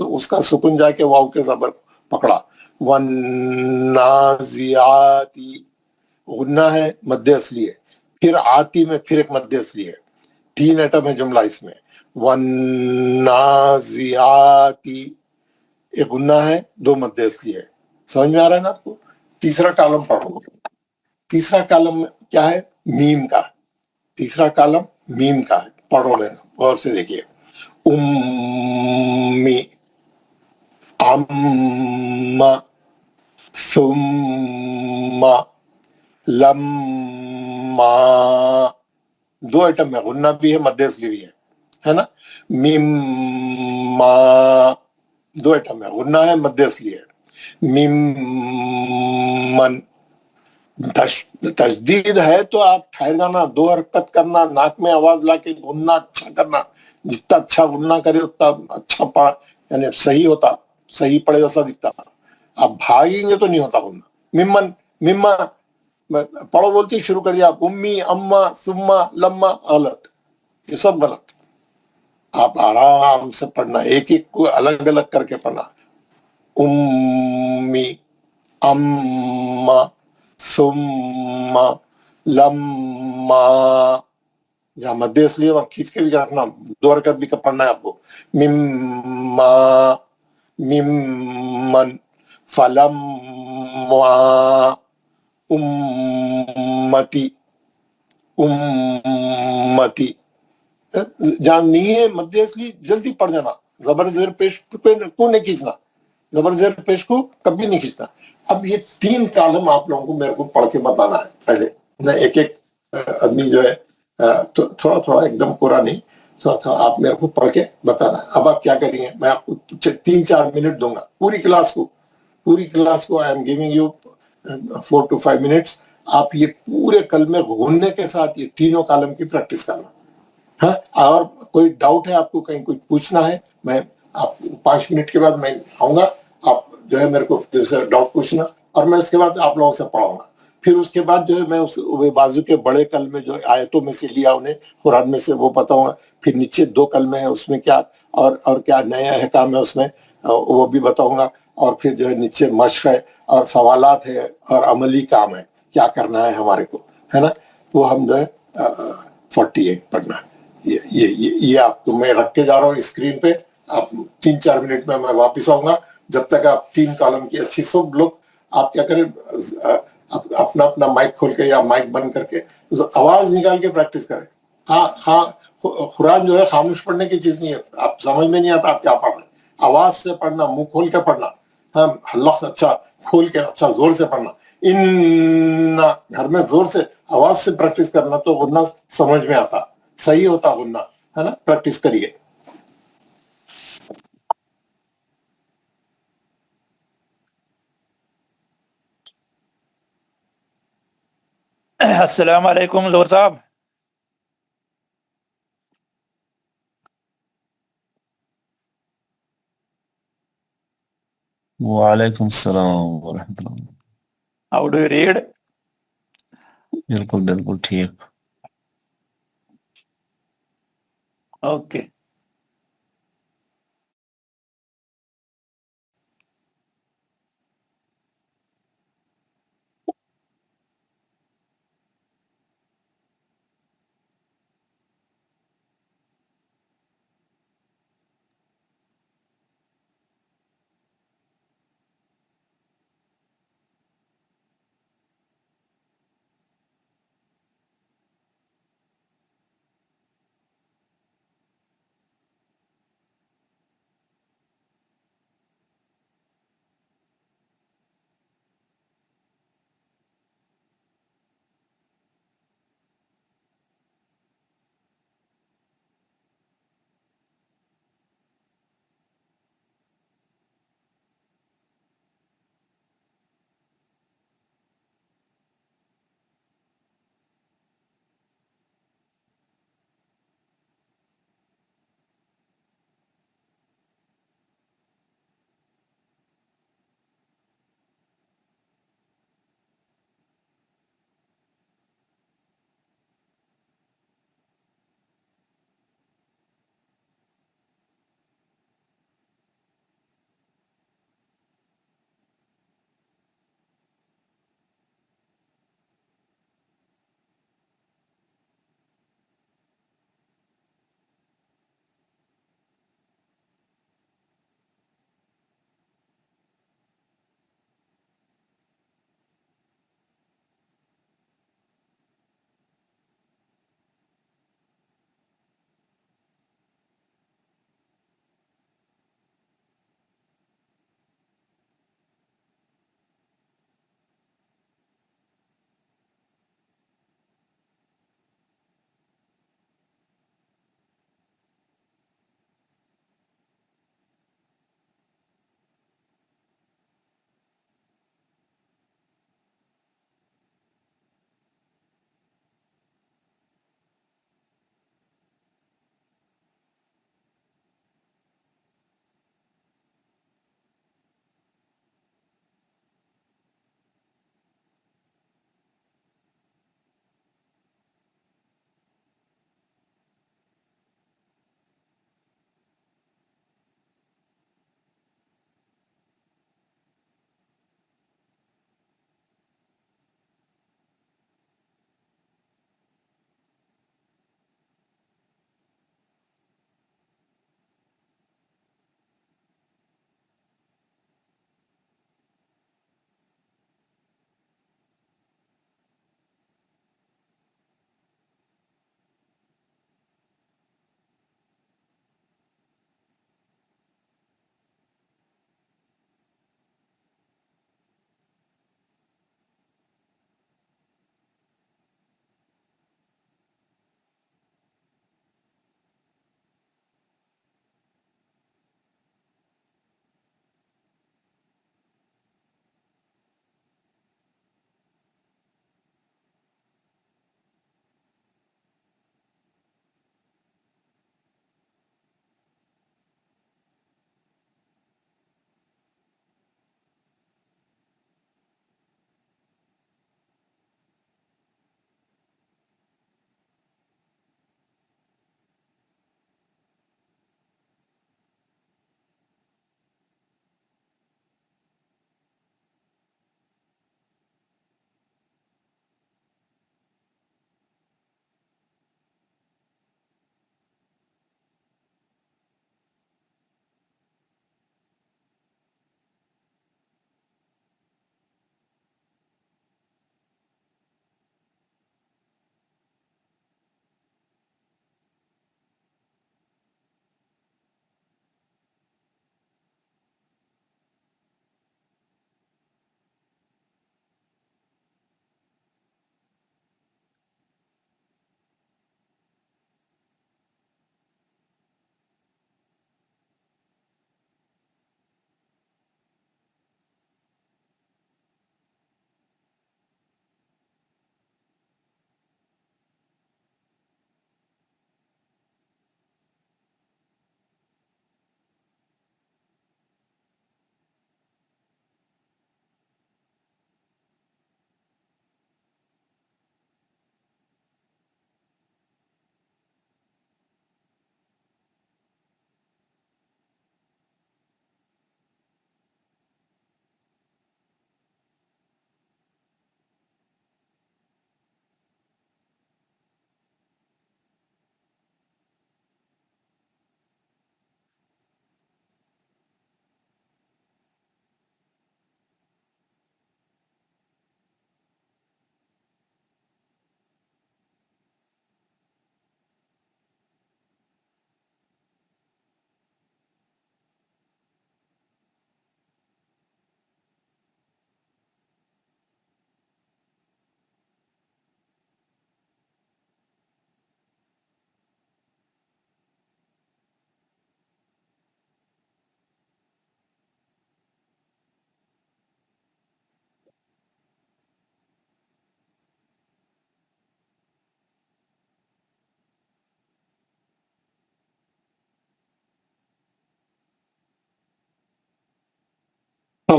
उसका सुकून जाके वाव के जबर पकड़ा, वन्नाजियाती, गुन्ना है, मध्य असली है, फिर आती में फिर एक मध्य असली है, तीन एटम है जुमला इसमें, वन्नाजियाती, एक गुन्ना है, दो मध्य असली है, समझ में आ रहा है ना आपको। तीसरा कॉलम पढ़ो, तीसरा कॉलम क्या है, मीम का, तीसरा कॉलम मीम का है, पढ़ो लेना गौर से, देखिए, उम्मी, अम्मा, सुम्मा, लम्मा, दो आइटम है, गुन्ना भी है, मध्य असली भी है ना, मिम्मा, दो आइटम है, गुन्ना है, मध्य असली है, मिम्मन, तजदीद है तो आप ठहर जाना, दो हरकत करना, नाक में आवाज लाके गुन्ना अच्छा करना, जितना अच्छा गुन्ना करे उतना अच्छा पढ़, यानी सही होता, सही पढ़े जैसा दिखता, आप भागेंगे तो नहीं होता गुन्ना, मिम्मन, मिम्मा, पढ़ो बोलते शुरू कर दिया, उम्मी, अम्मा, सुम्मा, लम्मा, गलत, ये सब गलत, आप आराम से पढ़ना, एक एक को अलग अलग करके पढ़ना, उम्मी, अम्मा, सुम्मा, लम्मा, जहाँ मध्य इसलिए वहां खींच के भी रखना, दो हरकत भी पढ़ना है आपको, मिम्मा, मिम्मन, फलम्मा, उम्मती, उम्मती, जहाँ नहीं है मध्य इसलिए जल्दी पढ़ जाना, जबर जेर पेश पे को नहीं खींचना, जबर जेर पेश को कभी नहीं खींचना। अब ये तीन कॉलम आप लोगों को मेरे को पढ़ के बताना है, पहले मैं एक एक आदमी जो है तो थोड़ा थोड़ा एकदम पूरा नहीं, थोड़ा थोड़ा आप मेरे को पढ़ के बताना है। अब आप क्या करेंगे, मैं आपको 3-4 मिनट दूंगा, पूरी क्लास को I am giving you 4 to 5 minutes, आप ये पूरे कलमे घूमने के साथ ये तीनों कॉलम की प्रैक्टिस करना, हाँ, और कोई डाउट है आपको, कहीं कुछ पूछना है, मैं आप 5 मिनट के बाद मैं आऊंगा, आप जो है मेरे को डाउट पूछना, और मैं उसके बाद आप लोगों से पढ़ाऊंगा, फिर उसके बाद जो है मैं उस बाजू के बड़े कलमे जो आयतों में से लिया उन्हें कुरान में से वो बताऊंगा, फिर नीचे 2 कलमे हैं उसमें क्या और क्या नया अहकाम है उसमें वो भी बताऊंगा, और फिर जो है नीचे मश्क है और सवालात है और अमली काम है, क्या करना है हमारे को, है ना, वो हम जो है 48 पढ़ना है। ये आपको मैं रख के जा रहा हूँ स्क्रीन पे, आप 3-4 मिनट में मैं वापस आऊंगा, जब तक आप 3 कॉलम की अच्छी, सब लोग आप क्या करें, अपना अपना माइक खोल के या माइक बंद करके आवाज निकाल के प्रैक्टिस करें। हाँ, कुरान जो है खामोश पढ़ने की चीज नहीं है, आप समझ में नहीं आता आप क्या पढ़ रहे, आवाज से पढ़ना, मुंह खोल के पढ़ना, हाँ, हल्ला से अच्छा खोल के अच्छा जोर से पढ़ना, इन घर में जोर से आवाज से प्रैक्टिस करना, तो गुन्ना समझ में आता, सही होता गुन्ना, है ना, प्रैक्टिस करिए। अस्सलाम वालेकुम जोर साहब। वालेकुम सलाम व रहमतुल्लाह। How do you read? بالکل بالکل ٹھیک. اوکے.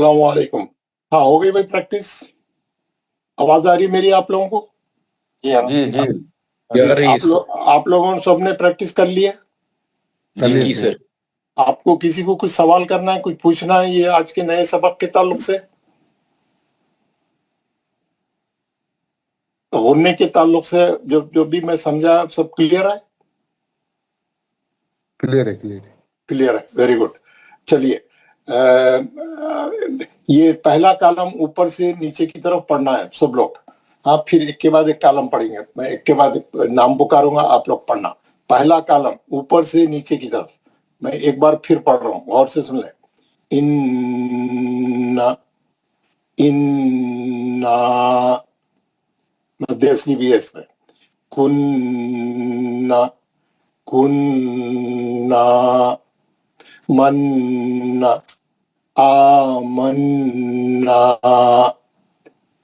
अस्सलाम वालेकुम। हाँ, हो गई भाई प्रैक्टिस? आवाज आ रही है मेरी आप लोगों को? जी जी आप लोगों ने सबने प्रैक्टिस कर लिया? जी सर। आपको किसी को कुछ सवाल करना है, कुछ पूछना है ये आज के नए सबक के ताल्लुक से? होने के ताल्लुक से जो जो भी मैं समझा सब क्लियर है? क्लियर है क्लियर है, वेरी गुड। चलिए, ये पहला कॉलम ऊपर से नीचे की तरफ पढ़ना है सब लोग। हाँ, फिर एक के बाद एक कॉलम पढ़ेंगे, मैं एक के बाद एक नाम पुकारूंगा, आप लोग पढ़ना। पहला कॉलम ऊपर से नीचे की तरफ, मैं एक बार फिर पढ़ रहा हूँ, गौर से सुन ले। इन्ना, इन्ना, मध्य असली भी है इसमें। कुन्ना, कुन्ना, मन्ना, आमन्ना।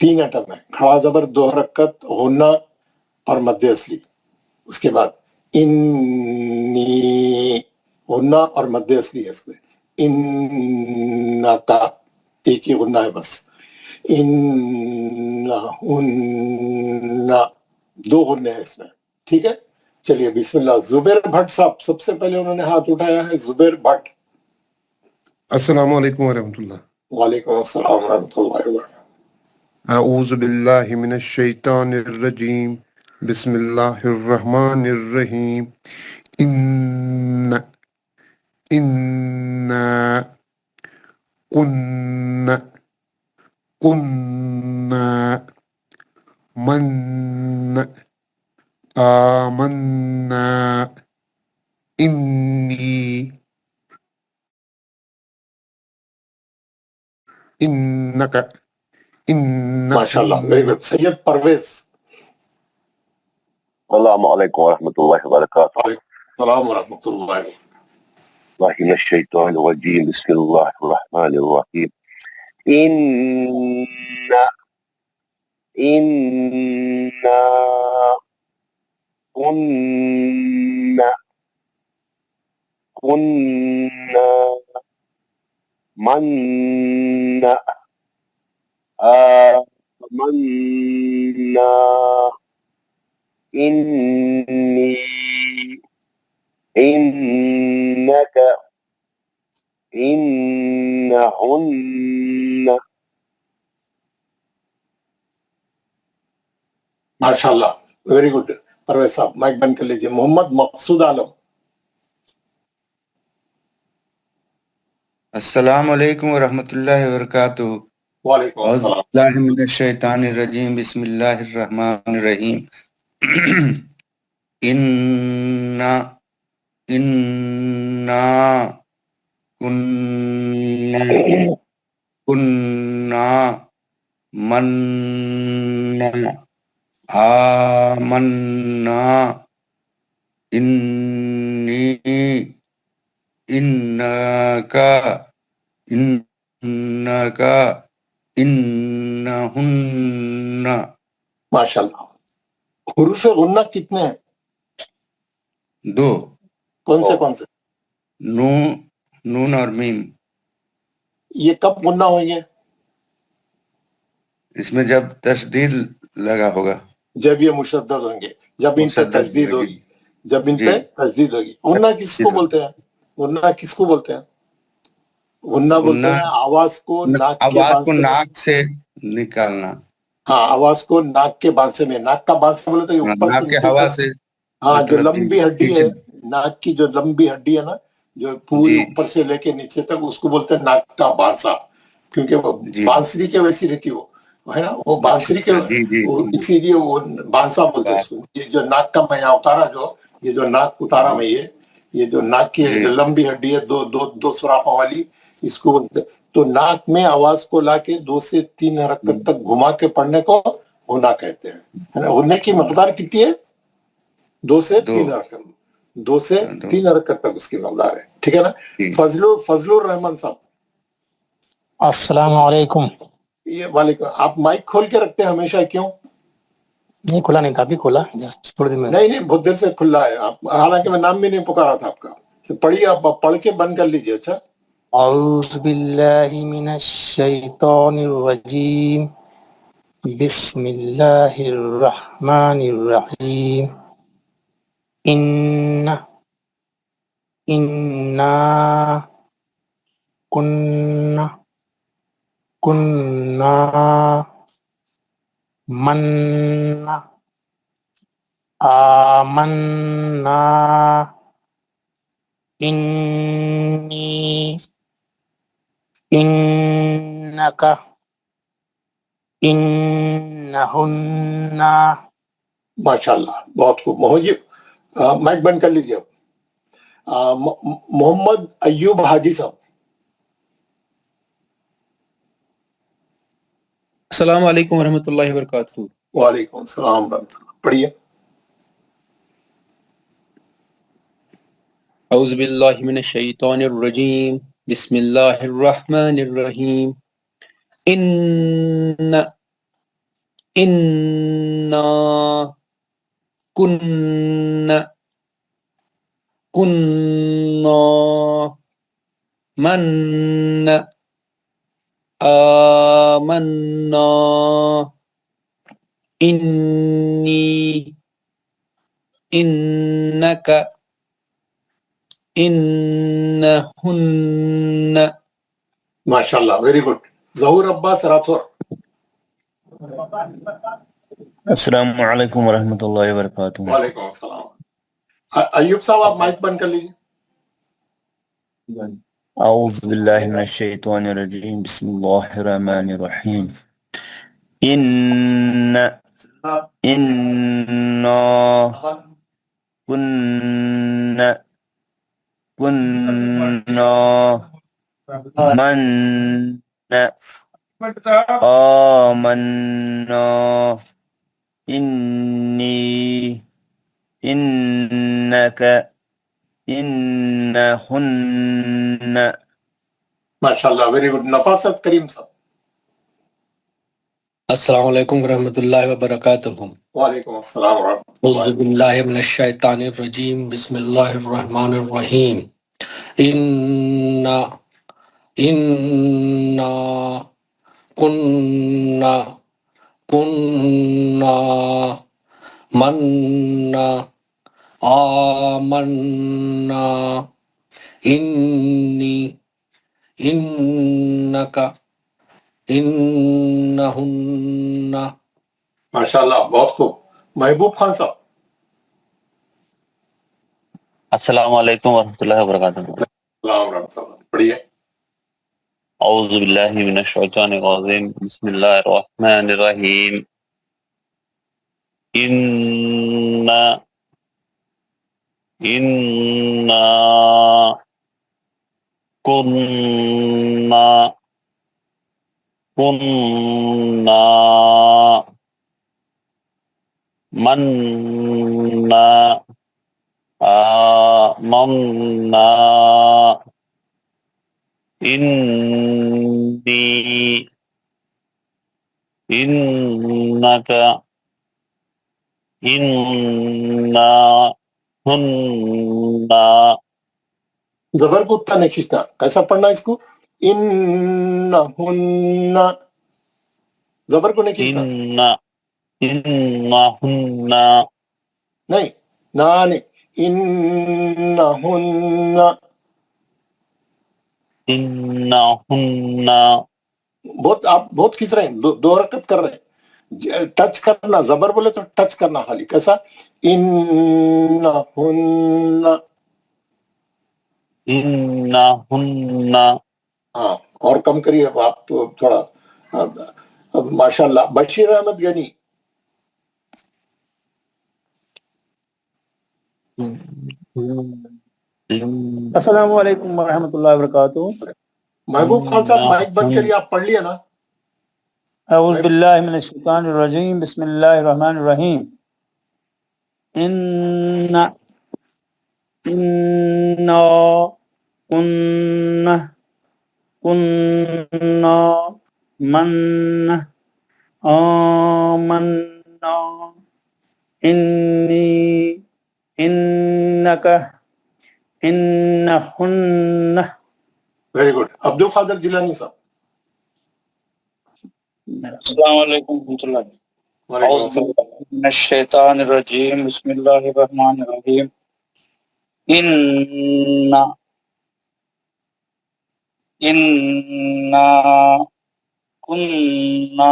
3 अटक है, खड़ा जबर 2 हरकत, होना और मध्य असली। उसके बाद इन्नी, होना और मध्य असली है इसमें। इन्ना का एक ही गुन्ना है बस। इन्ना, उन्ना, 2 गुन्ने हैं इसमें, ठीक है। चलिए बिस्मिल्लाह। जुबैर भट्ट साहब सबसे पहले उन्होंने हाथ उठाया है, जुबैर भट्ट। अस्सलाम वालेकुम वरहमतुल्लाह। वालेकुम अस्सलाम वरहमतुल्लाहि वबरकातुहू। अऊज़ु बिल्लाहि मिनश शैतानिर रजीम। बिस्मिल्लाहिर रहमानिर रहीम। इन्ना, इन्ना, कुन्ना, कुन्ना, मन्ना, आमन्ना, इन्नी, इन्नका, इन्ना, माशाल्लाह, वेरी गुड। सैयद परवेज। अस्सलाम वालेकुम वरहमतुल्लाहि वबरकातुहू। सलाम वरहमतुल्लाहि। मिनश शैतानिर रजीम। बिस्मिल्लाहिर रहमानिर रहीम। इन्ना, इन्ना, कुन्ना, कुन्ना, मन्ना, आमन्ना, इन्नी, इन्नका, इन्नहुन्ना। माशाल्लाह, वेरी गुड। परवेज साहब माइक बंद कर लीजिए। मोहम्मद मकसूद आलम। अस्सलाम वालेकुम वरहमतुल्लाहि वबरकातुहू। वालेकुम औज़ु अस्सलाम। बिल्लाहि मिनश शैतानिर रजीम। बिस्मिल्लाहिर रहमानिर रहीम। इन्ना, इन्ना, कुन्ना, कुन्ना, मन्ना, आमन्ना, इन्नी, इन्नका, इन्नका, इन्नहुन्ना। माशाल्लाह। हुरूफ गुन्ना कितने हैं? 2। कौन से? नून और मीम। ये कब गुन्ना होंगे? इसमें जब तशदीद लगा होगा, जब ये मुशद्दद होंगे, जब इन पे मुशद्दद तशदीद लगी। होगी, जब इन जी। पे तशदीद होगी। गुन्ना किसको बोलते हैं? गुन्ना किसको बोलते हैं? गुन्ना बोलते गुन्ना हैं आवाज को नाक के आवाज को बांसे में। नाक से निकालना। हाँ, आवाज को नाक के बांसे में। नाक का बांसा बोले तो ये ऊपर नाक से के नीचे हवा तक। से हाँ, जो मतलब लंबी हड्डी खींच- है, नाक की जो लंबी हड्डी है ना, जो पूरी जी। ऊपर से लेके नीचे तक, उसको बोलते हैं नाक का बांसा। क्योंकि वो जी। बांसुरी के वैसी रहती वो, है ना, वो बांसुरी के, जी, जी, जी। इसीलिए वो बांसा बोलते हैं उसको। ये जो नाक का मैं यहाँ उतारा, जो ये जो नाक उतारा मैं, ये जो नाक की जी। जो लंबी हड्डी है, दो सुराखों वाली, इसको बोलते हैं। तो नाक में आवाज को लाके 2 से 3 हरकत तक घुमा के पढ़ने को होना कहते हैं, है ना। होने की मकदार कितनी है? 2 से 3 हरकत। 2 से 3 हरकत तक उसकी मकदार है, ठीक है ना। फजलुर रहमान साहब। अस्सलाम वालेकुम। ये वालेकुम। आप माइक खोल के रखते हैं हमेशा, क्यों? नहीं खुला नहीं था, अभी खोला जस्ट थोड़ी देर में। नहीं, बहुत देर से खुला है। आप, हालांकि मैं नाम भी नहीं पुकारा था आपका। तो पढ़िए, आप पढ़ के बंद कर लीजिए। अच्छा, أعوذ بالله من الشيطان الرجيم بسم الله الرحمن الرحيم إنا كنا منا آمنا إني إنك إنهن माशाल्लाह, बहुत खूब. मोहजिब, माइक बंद कर लीजिए अब. मोहम्मद अय्यूब हाजी साहब. अस्सलाम वालेकुम वरहमतुल्लाहि वबरकातुहू. वालेकुम सलाम रहमतुल्लाह. पढ़िए. औज़ु बिल्लाहि मिनश शैतानिर रजीम. बिस्मिल्लाहिर रहमानिर रहीम. इन्ना इन्ना कुन्ना कुन्ना मन्ना आमन्ना इन्नी इन्नका इन्नहुन्न. माशाल्लाह, वेरी गुड. जहूर अब्बास राठौर. अस्सलाम वालेकुम वरहमतुल्लाहि वबरकातुहू. वालेकुम सलाम. अय्यूब साहब, आप माइक बंद कर लीजिए. अऊज़ु बिल्लाहि मिनश शैतानिर रजीम. बिस्मिल्लाहिर रहमानिर रहीम. इन्ना इन्ना कुन्ना कुन्ना मन्ना आमन्ना इन्नी इन्नका इन्नहुन्न. माशाल्लाह, वेरी गुड. नफासत करीम साहब. अस्सलाम वालेकुम वरहमतुल्लाहि वबरकातुहू. वालेकुम अस्सलाम औज़ु रहमतुल्लाह. बिल्लाहि मिनश शैतानिर रजीम. बिस्मिल्लाहिर रहमानिर रहीम. इन्ना इन्ना कुन्ना कुन्ना मन्ना आमन्ना इन्नी इन्नका इन्नहुन्ना. माशाल्लाह, बहुत खूब. महबूब खान साहब. अस्सलाम वालेकुम वरहमतुल्लाहि वबरकातुहू. सलाम रहमतुल्लाह. पढ़िए. औज़ु बिल्लाहि मिनश शैतानिर रजीम. बिस्मिल्लाहिर रहमानिर रहीम. इन्ना इन्ना कुन्ना कुन्ना मन्ना आमन्ना इन्नी इन्नका इन्नहुन्ना. जबर को उत्ता नहीं खींचना. कैसा पढ़ना इसको? इन्नहुन्ना. जबर को नहीं खींचना. इन्ना इन्नहुन्ना. नहीं, ना नहीं. इन्नहुन्ना. इन्नहुन्ना. आप बहुत खींच रहे हैं. दो हरकत कर रहे हैं. टच करना. जबर बोले तो टच करना खाली. कैसा? इन्नहुन्ना. इन्नहुन्ना. हाँ, और कम करिए अब आप तो थोड़ा. अब माशाल्लाह. बशीर अहमद गनी. अस्सलाम वालेकुम वरहमतुल्लाहि वबरकातुहू. महबूब खान साहब, माइक बंद करिए. आप पढ़ लिया ना? औज़ु बिल्लाहि मिनश शैतानिर रजीम. बिस्मिल्लाहिर रहमानिर रहीम. इन्ना इन्ना कुन्ना कुन्ना मन्ना आमन्ना इन्नी इन्नका इन्नहुन्ना वेरी गुड. अब्दुल कादिर जिलानी साहब. अस्सलाम वालेकुम रहमतुल्लाह. वालेकुम अस्सलाम. मिनश्शैतानिर्रजीम बिस्मिल्लाहिर्रहमानिर्रहीम. इन्ना इन्ना कुन्ना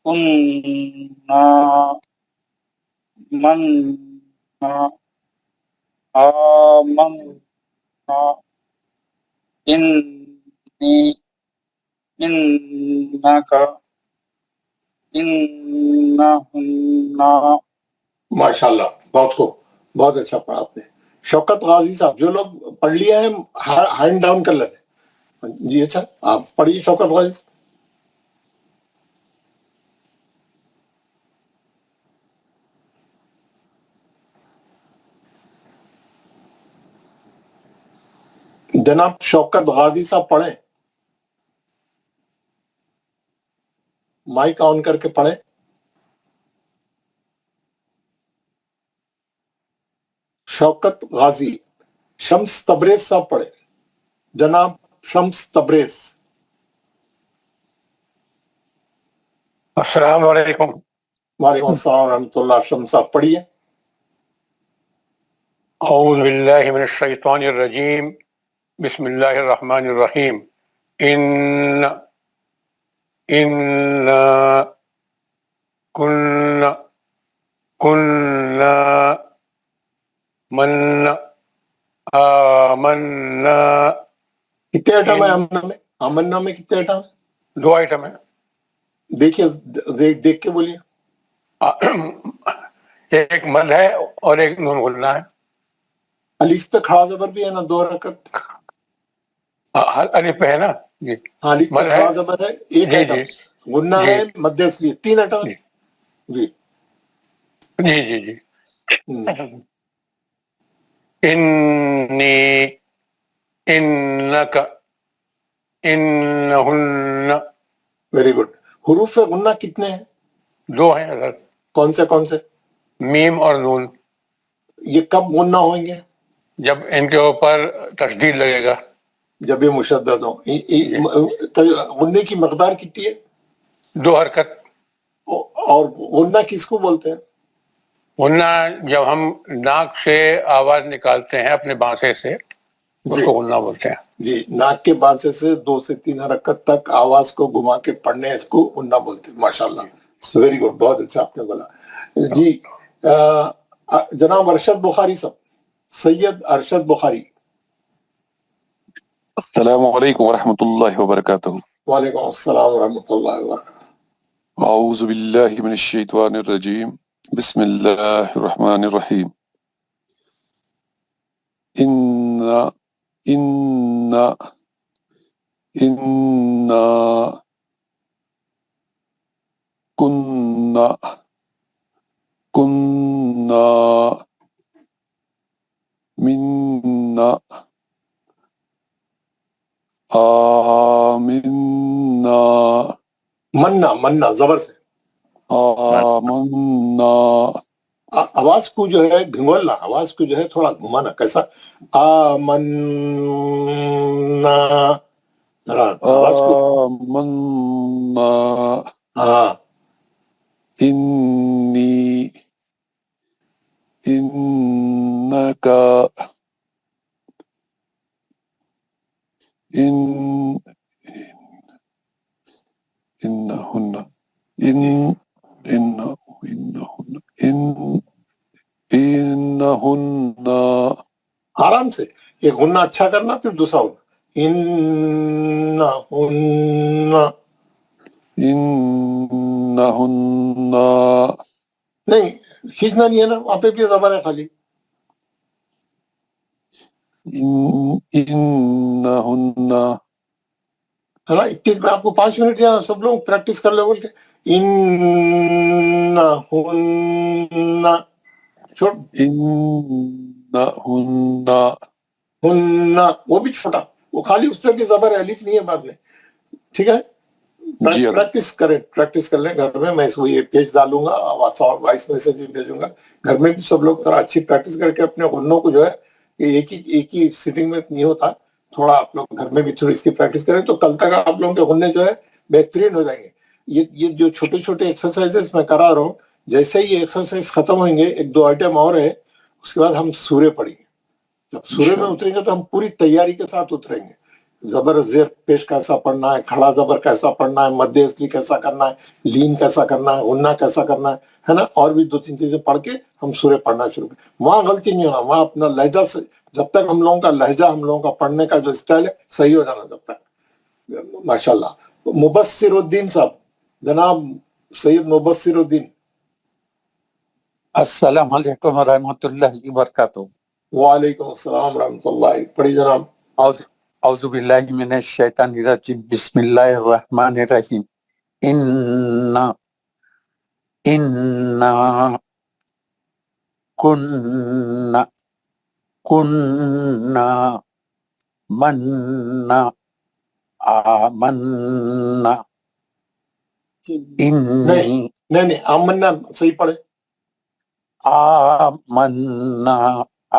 कुन्ना मन्ना आमन्ना इन्नी इन्नका इन्नहुन्ना. माशाल्लाह, बहुत खूब, बहुत अच्छा पढ़ा आपने. शौकत गाजी साहब, जो लोग पढ़ लिया है हैंड डाउन कर लेते. जी अच्छा, आप पढ़िए शौकत गाजी. जनाब शौकत गाजी साहब पढ़े. माइक ऑन करके पढ़े. शौकत गाजी. शम्स तबरेज साहब पढ़े. जनाब शम्स तबरेज. अस्सलाम वालेकुम. वालेकुम अस्सलाम रहमतुल्लाह. शम्स साहब पढ़िए. औज़ु बिल्लाहि मिनश शैतानिर रजीम. बिस्मिल्लाहिर रहमानिर रहीम. इन्ना इन्ना कुन्ना कुन्ना मन्ना आमन्ना. कितने आइटम है अमन्ना में? अमन्ना में कितने आइटम है? 2 आइटम है. देखिए, देख के बोलिए. एक मद है और एक नून गुन्ना है. अलीफ पे खड़ा जबर भी है ना, 2 हरकत. अलिफ पे है ना जी. अलीफ पे मद है खड़ा जबर है, एक जी आइटम. जी गुन्ना जी. है, मध्य इसलिए 3 आइटम है. जी. जी जी जी. हम्म. इन्नी इन्नका इन्नहुन्ना. Very good. हुरूफ गुन्ना कितने हैं? 2 हैं अगर. कौन से? मीम और नून. ये कब गुन्ना होंगे? जब इनके ऊपर तशदीद लगेगा. जब ये मुशद्दद हो. गुन्ने की मकदार कितनी है? 2 हरकत. और गुन्ना किसको बोलते हैं? गुन्ना जब हम नाक से आवाज निकालते हैं अपने बांसे से, उसको गुन्ना बोलते हैं. जी, नाक के बांसे से 2 से 3 हरकत तक आवाज को घुमा के पढ़ने, इसको गुन्ना बोलते हैं. माशाल्लाह, वेरी गुड, बहुत अच्छा आपने बोला. जी. जनाब अरशद बुखारी साहब. सैयद अरशद बुखारी. अस्सलामु अलैकुम वरहमतुल्लाहि वबरकातुहू. वालेकुम अस्सलाम वरहमतुल्लाहि वबरकातुहू. औज़ु बिल्लाहि मिनश शैतानिर रजीम. बिस्मिल्लाहिर रहमानिर रहीम. इन्ना इन्ना इन्ना कुन्ना कुन्ना मिन्ना आमिन्ना. मन्ना जबर से. आमन्ना. आवाज को जो है घुमाना, आवाज को जो है थोड़ा घुमाना. कैसा? आमन्ना. जरा आवाज को. आमन्ना. हाँ. इन्नी इन्नका इन्नहुन्ना इन्नहुन्ना. आराम से एक गुन्ना अच्छा करना, फिर दूसरा गुन्ना. इन्नहुन्ना. इन्नहुन्ना. नहीं, खींचना नहीं है ना, वहां पे भी जबर है खाली. इन्नहुन्ना. है ना. इतने में आपको 5 मिनट दिया, सब लोग प्रैक्टिस कर लो बोल के. इन्नहुन्ना. छोड़. इन्नहुन्ना. हुन्ना वो भी छोटा, वो खाली उस पर भी जबर है, अलिफ नहीं है बाद में. ठीक है. प्रैक्टिस कर लें घर में. मैं इसको ये पेज डालूंगा, वॉइस मैसेज भी भेजूंगा. घर में भी सब लोग अच्छी प्रैक्टिस करके अपने गुन्नों को जो है, एक ही सिटिंग में नहीं होता, تھوڑا آپ لوگ گھر میں بھی تھوڑی اس کی پریکٹس کریں تو کل تک آپ لوگوں کے ہننے جو ہے بہترین ہو جائیں گے. یہ جو چھوٹے چھوٹے ایکسرسائزز میں کرا رہا ہوں، جیسے ہی یہ ایکسرسائز ختم ہوئیں گے، 1-2 آئٹم اور ہے، اس کے بعد ہم سورے پڑھیں گے. جب سورے میں اتریں گے تو ہم پوری تیاری کے ساتھ اتریں گے. زبر زیر پیش کیسا پڑھنا ہے، کھڑا زبر کیسا پڑھنا ہے، مد اصلی کیسا کرنا ہے، لین کیسا کرنا ہے، غنہ کیسا کرنا ہے نا، اور بھی 2-3 چیزیں پڑھ کے ہم سورے پڑھنا شروع کریں. وہاں غلطی نہیں ہونا، وہاں اپنا لہجہ سے، جب تک ہم لوگوں کا لہجہ، ہم لوگوں کا پڑھنے کا جو اسٹائل ہے صحیح ہو جانا جب تک. ماشاءاللہ. مبصر الدین صاحب، جناب سید مبصر الدین. السلام علیکم ورحمۃ اللہ وبرکاتہ. وعلیکم السلام ورحمۃ اللہ. پڑھی جناب. اعوذ باللہ من الشیطان الرجیم، بسم اللہ الرحمن الرحیم. انا کننا مننا آمنا انی نہیں آمنا صحیح پڑھے.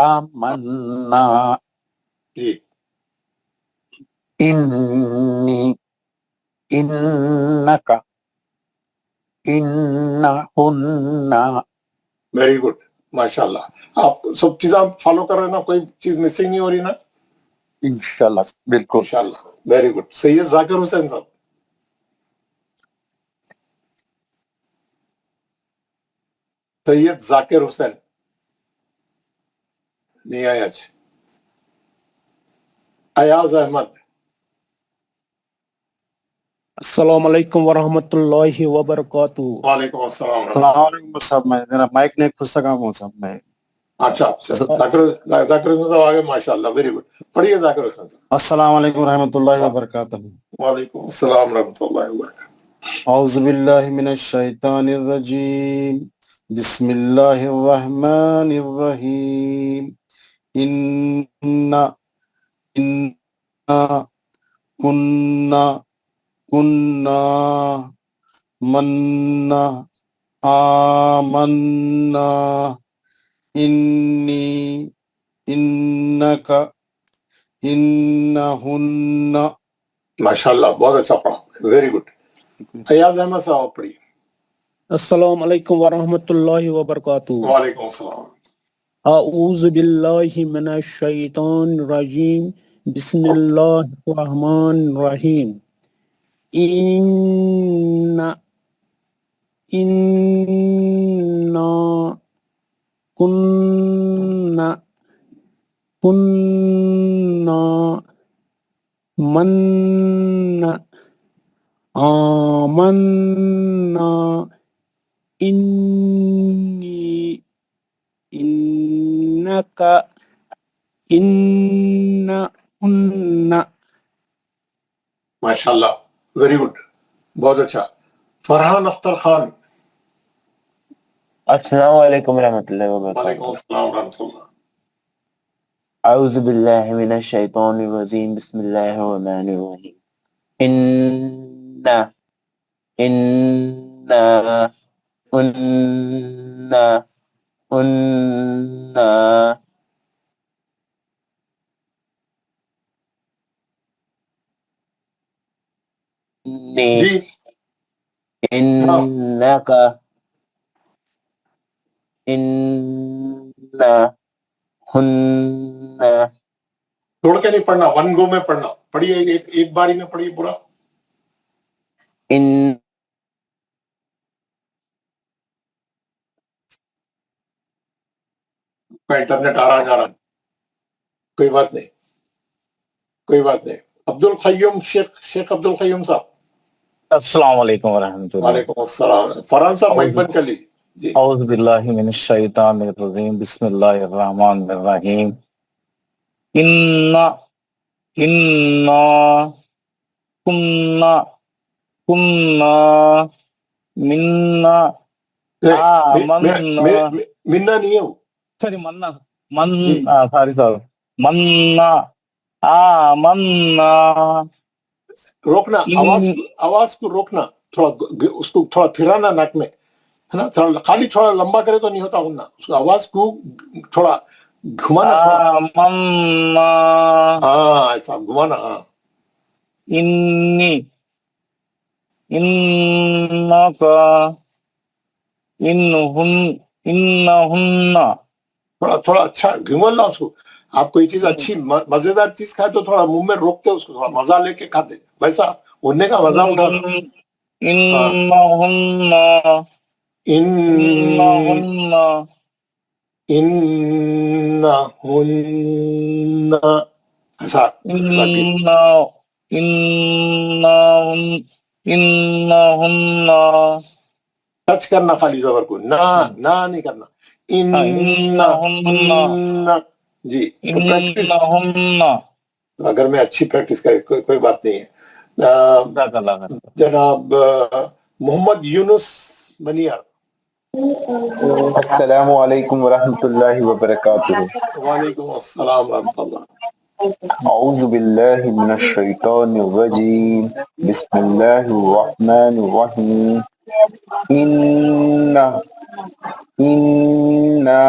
آمنا جی. انی انکا انہن. ویری گڈ، ماشاءاللہ. آپ سب چیزیں فالو کر رہے ہیں نا، کوئی چیز مسنگ نہیں ہو رہی نا؟ انشاءاللہ بالکل. انشاءاللہ. Very good. سید ذاکر حسین صاحب. سید ذاکر حسین نہیں آیا. ایاز احمد. السلام علیکم ورحمۃ اللہ وبرکاتہ. وعلیکم السلام. صاحب میرا مائک نے پستکام ہوں صاحب میں. اچھا ذاکر حسین صاحب آگے. ماشاءاللہ. Very good. پڑھیے ذاکر حسین صاحب. السلام علیکم ورحمۃ اللہ وبرکاتہ. وعلیکم السلام ورحمۃ اللہ وبرکاتہ. اعوذ باللہ من الشیطان الرجیم، بسم اللہ الرحمن الرحیم. کننا مننا آمنا انی انکا انہن. ماشاءاللہ، بہت اچھا پڑھا. Very good. ایاز احمد صاحب پڑھیے. السلام علیکم ورحمۃ اللہ وبرکاتہ. وعلیکم السلام. اعوذ باللہ من الشیطان الرجیم، بسم اللہ الرحمن الرحیم. انا کننا مننا آمنا انی انکا انہن. ماشاءاللہ. Very good. بہت اچھا. فرحان اختر خان. السلام علیکم ورحمۃ اللہ وعلیکم وبرکاتہ. السلام ورحمۃ اللہ. اعوذ باللہ من الشیطان الرجیم، بسم اللہ الرحمن الرحیم. انا جی. انکا انہن. چھوڑ کے نہیں پڑھنا، ون گو میں پڑھنا. پڑھیے، ایک باری میں پڑھیے پورا. انٹرنیٹ آ رہا جا رہا. کوئی بات نہیں، کوئی بات نہیں. عبد القیوم شیخ عبد القیوم صاحب. السلام علیکم ورحمۃ اللہ. وعلیکم السلام. فرحان صاحب مائک بند کر لیجیے. جی. اعوذ باللہ من الشیطان الرجیم، بسم اللہ الرحمن الرحیم. کننا مننا آمنا. منا نہیں ہے. سوری مننا آمنا. روکنا، آواز کو روکنا، تھوڑا اس کو تھوڑا پھرانا ناک میں، ہے نا. خالی تھوڑا لمبا کرے تو نہیں ہوتا ہونا. اس کو آواز کو تھوڑا घुमाना थोड़ा, آمنا हाँ ऐसा घुमाना, हाँ إني إنك إنهن थोड़ा थोड़ा अच्छा घुमाना उसको। आप कोई चीज अच्छी मजेदार चीज खाए तो थोड़ा मुंह में रोकते उसको, थोड़ा मजा लेके खाते, वैसा उड़ने का मजा उठाना। हाँ إنهن इन إنهن इन्नहुन्ना, ऐसा ऐसा कि إنهن टच करना खाली जबर को, ना नहीं करना। इन्नहुन्ना जी। तो प्रैक्टिस, إنهن अगर मैं अच्छी प्रैक्टिस करे कोई बात नहीं है। जनाब मोहम्मद यूनुस बनियार, السلام علیکم ورحمۃ اللہ وبرکاتہ. वालेकुम अस्सलाम रहमतुल्लाह। اعوذ باللہ من الشیطان الرجیم بسم اللہ الرحمن الرحیم. إنا كنا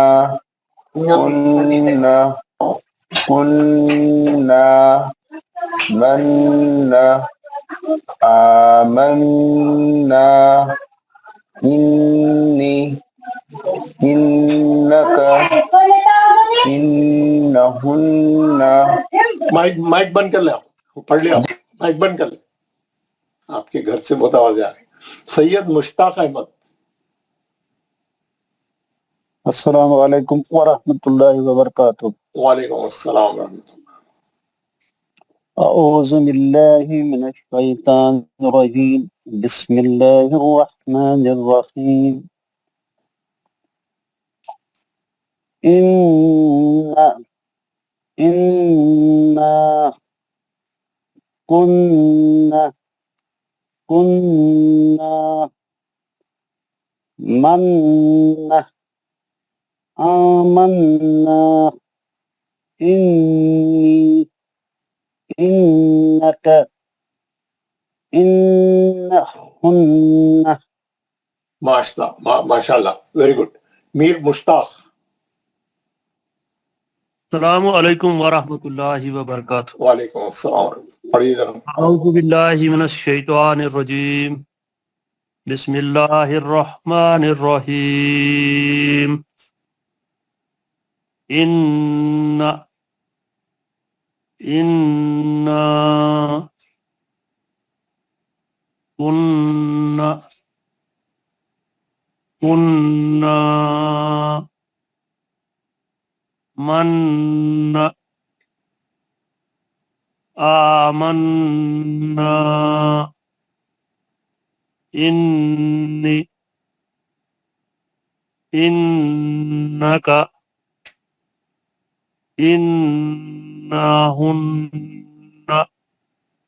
منا آمنا إني إنك إنهن. माइक बंद कर ले आप, पढ़ लिया, माइक बंद कर ले, आपके घर से बहुत आवाज आ रही। सैयद मुश्ताक अहमद, السلام علیکم ورحمۃ اللہ وبرکاتہ. वालेकुम अस्सलाम रहमतुल्लाह। اعوذ باللہ من الشیطان الرجیم بسم اللہ الرحمن الرحیم. إنا كنا منا آمنا إني إنك إنهن. माशाल्लाह, वेरी गुड। मीर मुश्ताक, السلام علیکم ورحمۃ اللہ وبرکاتہ. वालेकुम अस्सलाम। पढ़िए जरा। اعوذ باللہ من الشیطان الرجیم بسم اللہ الرحمن الرحیم. إنا كنا من آمنا إني إنك إنهن.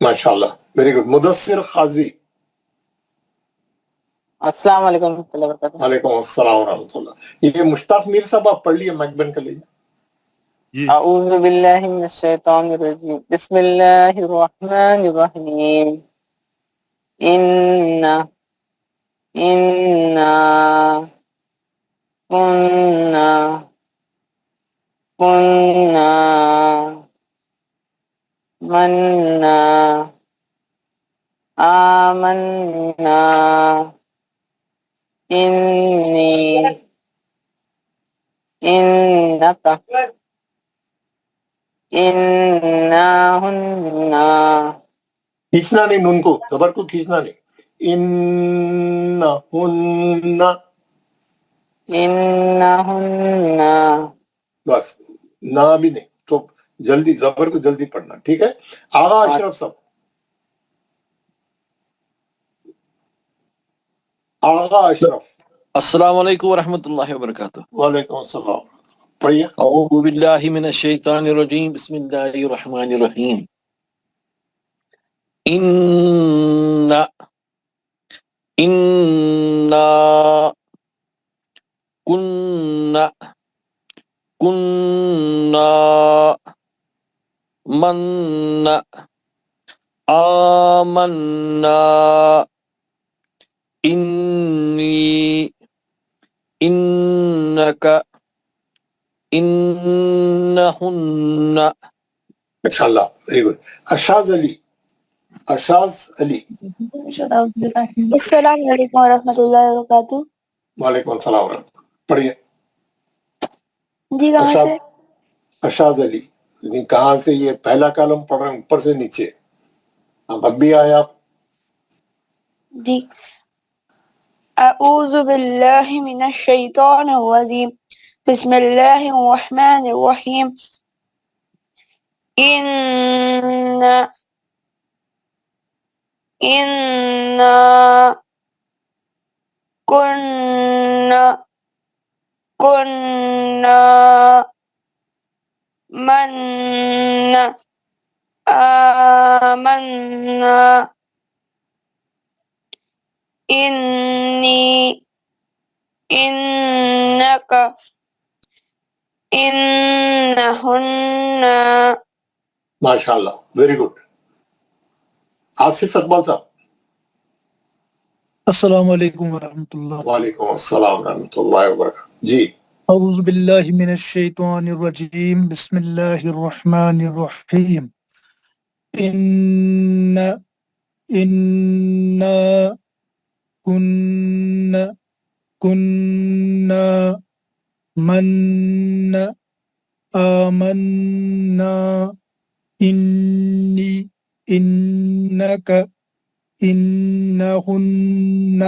माशाल्लाह, वेरी गुड। मुदस्सिर खाजी, अस्सलाम वालेकुम रहमतुल्लाहि व बरकातुहू। वालेकुम अस्सलाम रहमतुल्लाह। ये मुश्ताक मीर साहब आप पढ़ लिए, माइक बंद कर लीजिए। अऊज़ु बिल्लाहि मिनश शैतानिर रजीम बिस्मिल्लाहिर रहमानिर रहीम. इन्ना इन्ना कुन्ना कुन्ना मन्ना आमन्ना इन्नी इन्नका इन्नाहुन्ना. खींचना नहीं, नून को, जबर को खींचना नहीं। इन्नहुन्ना, इन्नाहुन्ना. बस, ना भी नहीं, तो जल्दी जबर को जल्दी पढ़ना, ठीक है। आगा अशरफ साहब, आगा अशरफ, अस्सलाम वालेकुम वरहमतुल्लाहि वबरकातुहू. वालेकुम अस्सलाम, पढ़िए। अऊज़ु बिल्लाहि मिनश शैतानिर रजीम बिस्मिल्लाहिर रहमानिर रहीम. इन्ना इन्ना कुन्ना कुन्ना मन्ना आमन्ना इन्नी इन्नका إنهن MashaAllah. Very good. Ashaz Ali. Ashaz Ali. السلام علیکم ورحمۃ اللہ وبرکاتہ. وعلیکم السلام ورحمۃ اللہ. پڑھیے. جی کہاں سے؟ اشاز علی. کہاں سے؟ یہ پہلا کالم پڑھ رہے ہیں اوپر سے نیچے. اب بھی آئے آپ. جی. اعوذ باللہ من الشیطان الرجیم. بسم اللہ الرحمن الرحیم. إنا كنا من آمنا إنك إنهن. ماشاءاللہ. Very good. آصف اقبال صاحب. السلام علیکم ورحمۃ اللہ. وعلیکم السلام ورحمۃ اللہ وبرکاتہ. جی. اعوذ باللہ من الشیطان الرجیم. بسم اللہ الرحمن الرحیم. إنا كنا من آمنا إنك إنهن.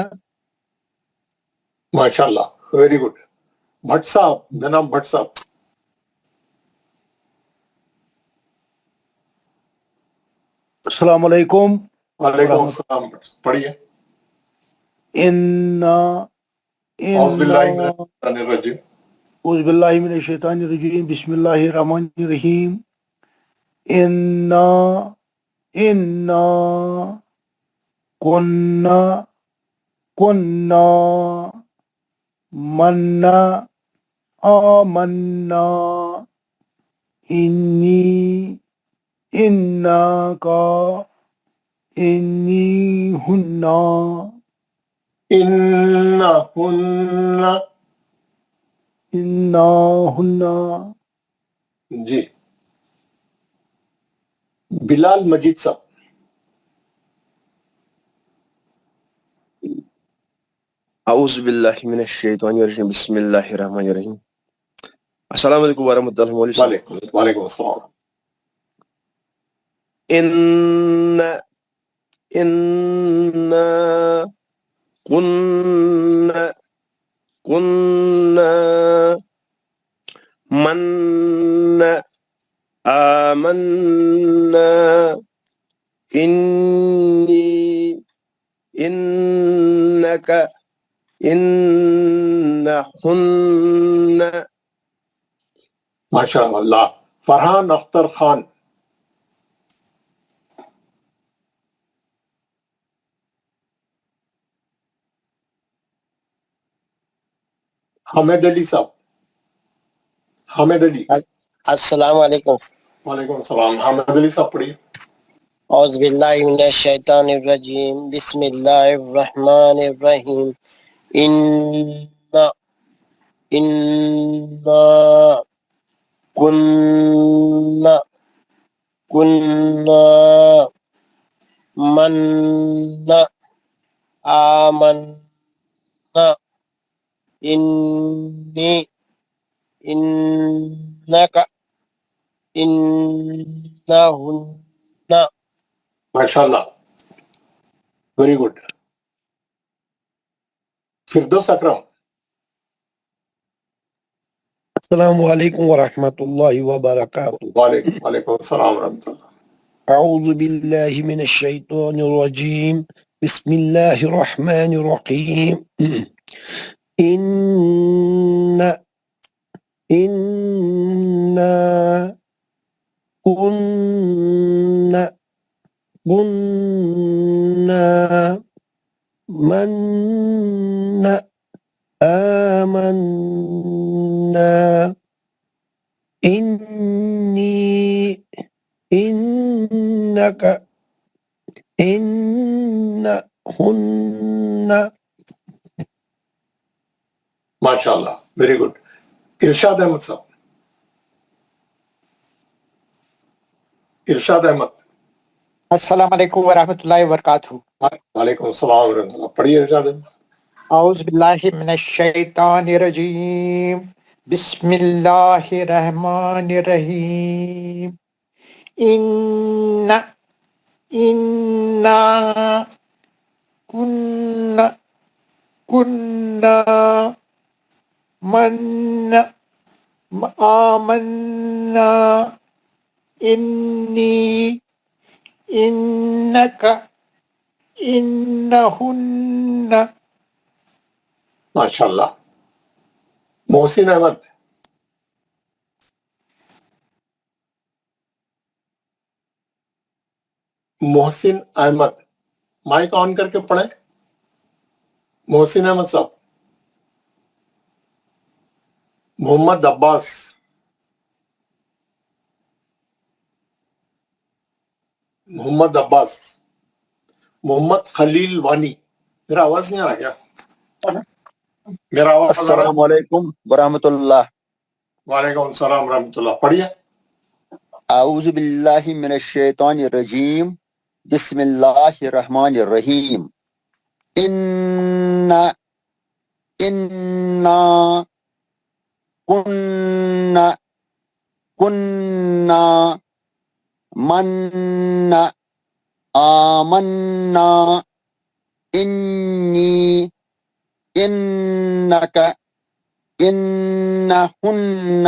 ماشاءاللہ. Very good. بھٹ صاحب. جناب بھٹ صاحب. السلام علیکم. وعلیکم السلام. پڑھیے. اعوذ باللہ من الشیطان الرجیم. بسم اللہ الرحمن الرحیم. انا كنا من آمنا إنك إنهن. جی. بلال مجید صاحب. اعوذ باللہ من الشیطان الرجیم. بسم اللہ الرحمن الرحیم. السلام علیکم ورحمۃ اللہ وبرکاتہ. وعلیکم السلام. كنا من آمنا إنك إنهن. ماشاء اللہ. فرحان اختر خان. حامد علی صاحب. حامد علی. السلام علیکم. وعلیکم السلام. حامد علی صاحب پڑھیے. اعوذ باللہ من الشیطان الرجیم. بسم اللہ الرحمن الرحیم. كنا من آمنا إنك إنهن. ماشاءاللہ. Very good. فردوس اکرم. السلام علیکم ورحمۃ اللہ وبرکاتہ. وعلیکم السلام ورحمۃ اللہ. اعوذ باللہ من الشیطان الرجیم. بسم اللہ الرحمن الرحیم. إنا كنا من آمنا إنك إنهن. ماشاءاللہ. Very good. ارشاد احمد صاحب. ارشاد احمد. السلام علیکم ورحمۃ اللہ وبرکاتہ. وعلیکم السلام ورحمۃ اللہ. پڑھیے ارشاد احمد. اعوذ باللہ من الشیطان الرجیم بسم اللہ الرحمن الرحیم. انا کننا من آمنا انی انک انہن. ماشاء اللہ. محسن احمد. محسن احمد مائک آن کر کے پڑھیں. محسن احمد صاحب. محمد عباس. محمد عباس. محمد خلیل وانی. میرا آواز نہیں آ رہا کیا؟ میرا آواز. السلام علیکم ورحمۃ اللہ. وعلیکم السلام ورحمۃ اللہ. پڑھیے. اعوذ باللہ من الشیطان الرجیم بسم اللہ الرحمن الرحیم. انا کننا من آمنا انی انک انہن.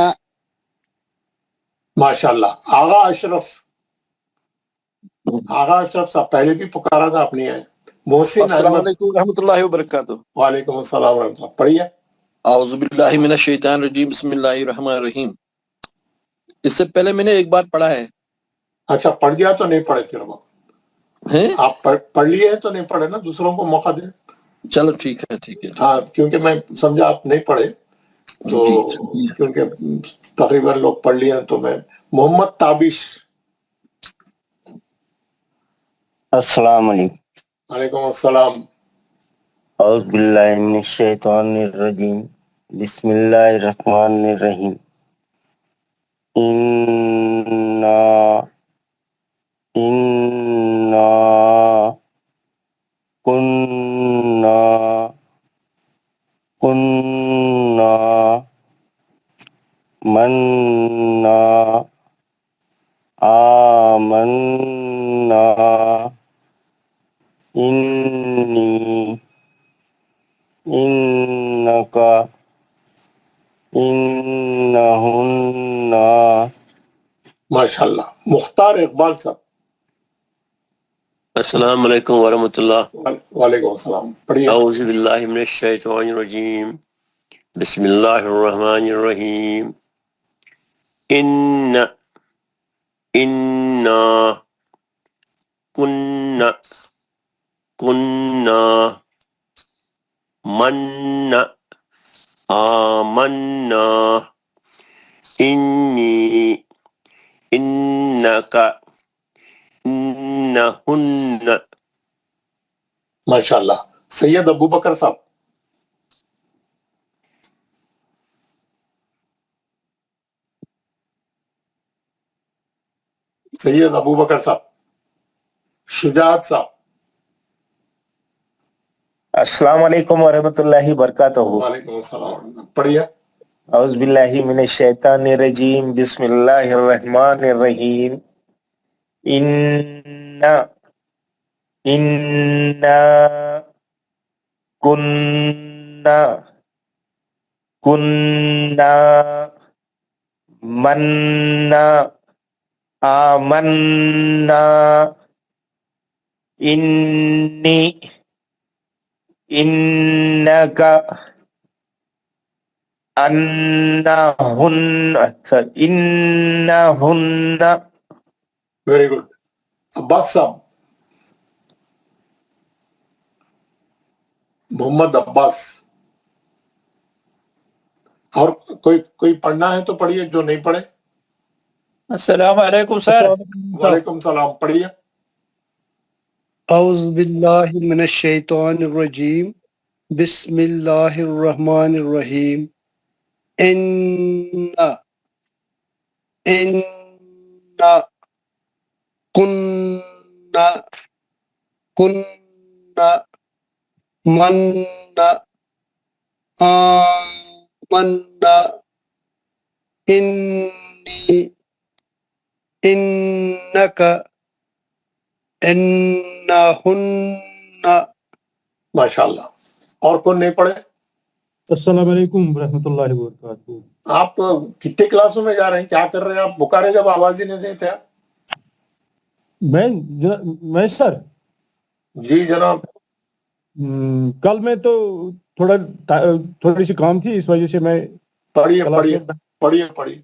ماشاء اللہ. آغا اشرف صاحب پہلے بھی پکارا تھا آپ نہیں آئے. محسن السلام احمد. علیکم ورحمۃ اللہ وبرکاتہ. وعلیکم السلام ورحمۃ اللہ. پڑھیے. اعوذ باللہ من الشیطان الرجیم بسم اللہ الرحمن الرحیم. اس سے پہلے میں نے ایک بار پڑھا ہے. اچھا پڑھ گیا تو نہیں پڑھے پھر وہ آپ پڑھ لیے ہیں تو نہیں پڑھے نا, دوسروں کو موقع دیں. چلو ٹھیک ہے ٹھیک ہے. ہاں کیونکہ میں سمجھا آپ نہیں پڑھے تو کیونکہ تقریباً لوگ پڑھ لیے تو میں. محمد تابش. السلام علیکم. وعلیکم السلام. اعوذ باللہ من الشیطان الرجیم بسم اللہ الرحمن الرحیم. انا کننا من آمنا انی انک انہن. ماشاء اللہ. مختار اقبال صاحب. السلام علیکم ورحمۃ اللہ. وعلیکم السلام. پڑھیے. اعوذ باللہ من الشیطان الرجیم بسم اللہ الرحمن الرحیم. انا کننا من آمنا انی انک انہن. ماشاء اللہ. سید ابو بکر صاحب. سید ابو بکر صاحب. شجاعت صاحب. السلام علیکم ورحمۃ اللہ وبرکاتہ. وعلیکم السلام. پڑھیے. اعوذ باللہ من الشیطان الرجیم بسم اللہ الرحمن الرحیم. انا کننا من آمنا انی انک انہن. Very good. عباس صاحب. محمد عباس. اور کوئی پڑھنا ہے تو پڑھیے, جو نہیں پڑھے. السلام علیکم سر. وعلیکم السلام. پڑھیے. اعوذ باللہ من الشیطان الرجیم بسم اللہ الرحمن الرحیم. کننا كنا كنا منا آمنا إني إنك إنهن माशाल्लाह. और कौन नहीं पढ़े? अस्सलाम वालेकुम रहमतुल्लाहि व बरकातहू. आप कितने क्लासों में जा रहे हैं, क्या कर रहे हैं आप? पुकारे जब आवाज ही नहीं देते आप. मैं सर जी जनाब. कल में तो थोड़ी सी काम थी, इस वजह से मैं पढ़िए पढ़िए पढ़िए पढ़िए.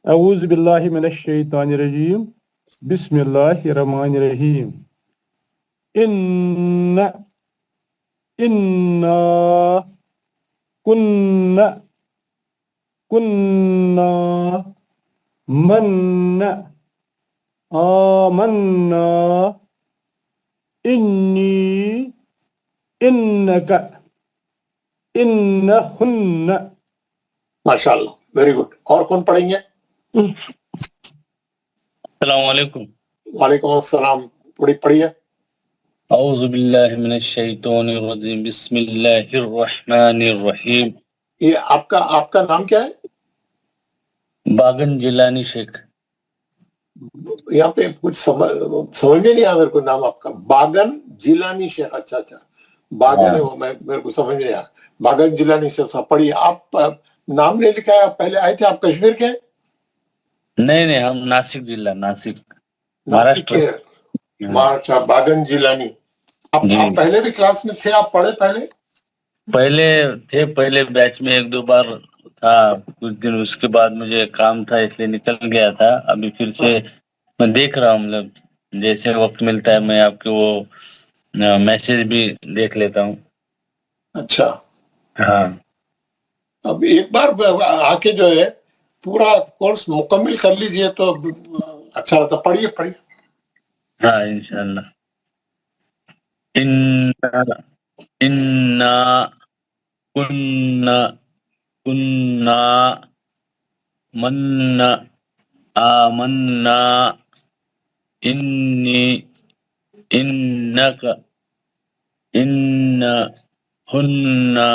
अऊज़ु बिल्लाहि मिनश शैतानिर रजीम बिस्मिल्लाहिर रहमानिर रहीम. इन्ना इन्ना कुन्ना कुन्ना मन्ना आमन्ना इन्नी इन्नका इन्नहुन्ना. माशाल्लाह, वेरी गुड. और कौन पढ़ेंगे? अस्सलाम वालेकुम. वालेकुम अस्सलाम. पढ़िए. औज़ु बिल्लाहि मिनश शैतानिर रजीम बिस्मिल्लाहिर रहमानिर रहीम. ये आपका नाम क्या है? बागन जिलानी शेख. यहाँ पे कुछ समझ में नहीं आया मेरे को नाम आपका. बागन जिलानी शेख. अच्छा अच्छा, बागन है वो, मेरे को समझ में नहीं आया. बागन जिलानी शेख साहब पढ़िए. आप नाम नहीं लिखा है, पहले आए थे. आप कश्मीर के? नहीं, हम नासिक जिला, नासिक के. महाराष्ट्र. बागन जिलानी. आप पहले भी क्लास में थे? आप पढ़े पहले बैच में 1-2 बार था कुछ दिन. उसके बाद मुझे काम था इसलिए निकल गया था. अभी फिर से मैं देख रहा हूँ, मतलब जैसे वक्त मिलता है मैं आपके वो मैसेज भी देख लेता हूँ. अच्छा. हाँ. अब एक बार आके जो है पूरा कोर्स मुकम्मल कर लीजिए तो अच्छा रहता. पढ़िए. हाँ इंशाल्लाह. इन्ना कुन्ना कुन्ना मन्ना आमन्ना इन्नी इन्नका इन्नहुन्ना.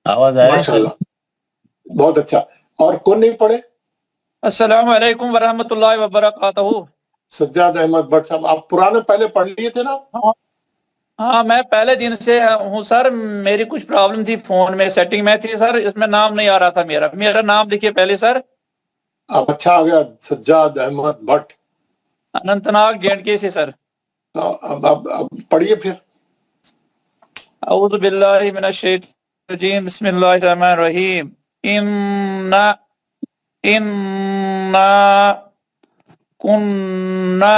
आवाज आ रही है? माशाल्लाह, बहुत अच्छा. और कौन नहीं पढ़े? अस्सलाम वालेकुम वरहमतुल्लाहि वबरकातुहू. सज्जाद अहमद भट्ट साहब, आप पुराने पहले पढ़ लिए थे ना? हाँ, मैं पहले दिन से हूँ सर. मेरी कुछ प्रॉब्लम थी, फोन में सेटिंग में थी सर, इसमें नाम नहीं आ रहा था मेरा नाम लिखिए पहले सर. अब अच्छा आ गया. सज्जाद अहमद भट्ट, अनंतनाग JNK से सर. अब पढ़िए फिर. अऊज़ु बिल्लाहि मिनश शैतानिर रजीम बिस्मिल्लाहिर रहमानिर रहीम. इन्ना इन्ना कुन्ना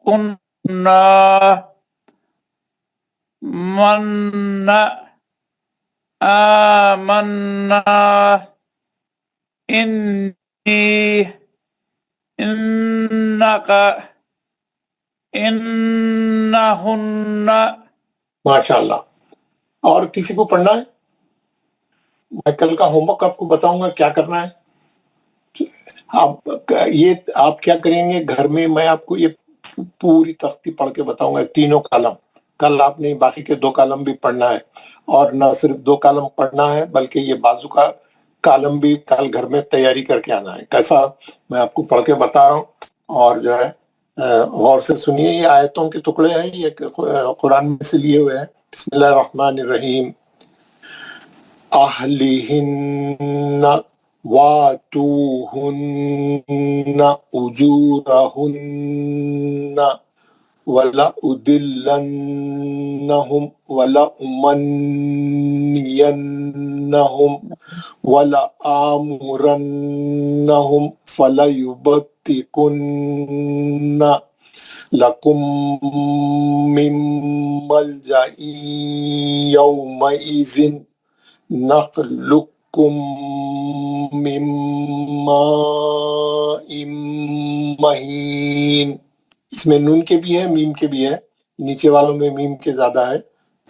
कुन्ना मन्ना आमन्ना इन्नी इन्नका इन्नहुन्ना. माशाल्लाह. और किसी को पढ़ना है? मैं कल का होमवर्क आपको बताऊंगा क्या करना है. आप क्या करेंगे घर में, मैं आपको ये पूरी तख्ती पढ़ के बताऊंगा. तीनों कॉलम कल आपने बाकी के 2 कॉलम भी पढ़ना है. और न सिर्फ 2 कॉलम पढ़ना है बल्कि ये बाजू का कॉलम भी कल घर में तैयारी करके आना है. कैसा मैं आपको पढ़ के बता रहा हूँ और जो है गौर से सुनिए. ये आयतों के टुकड़े हैं, ये कुरान में से लिए हुए हैं. बिस्मिल्लाहिर्रहमानिर्रहीम. अहलिहिन्ना वातूहुन्ना उजूरहुन्ना वला उदिल्लन्नहुम वला उमन्नियन्नहुम वला आमुरन्नहुम फलयुबत्तिकुन्ना लकुम मिन मलजाइन यौमइज़िन नखलुकुम मिन माइन महीन. इसमें नून के भी है, मीम के भी है. नीचे वालों में मीम के ज्यादा है,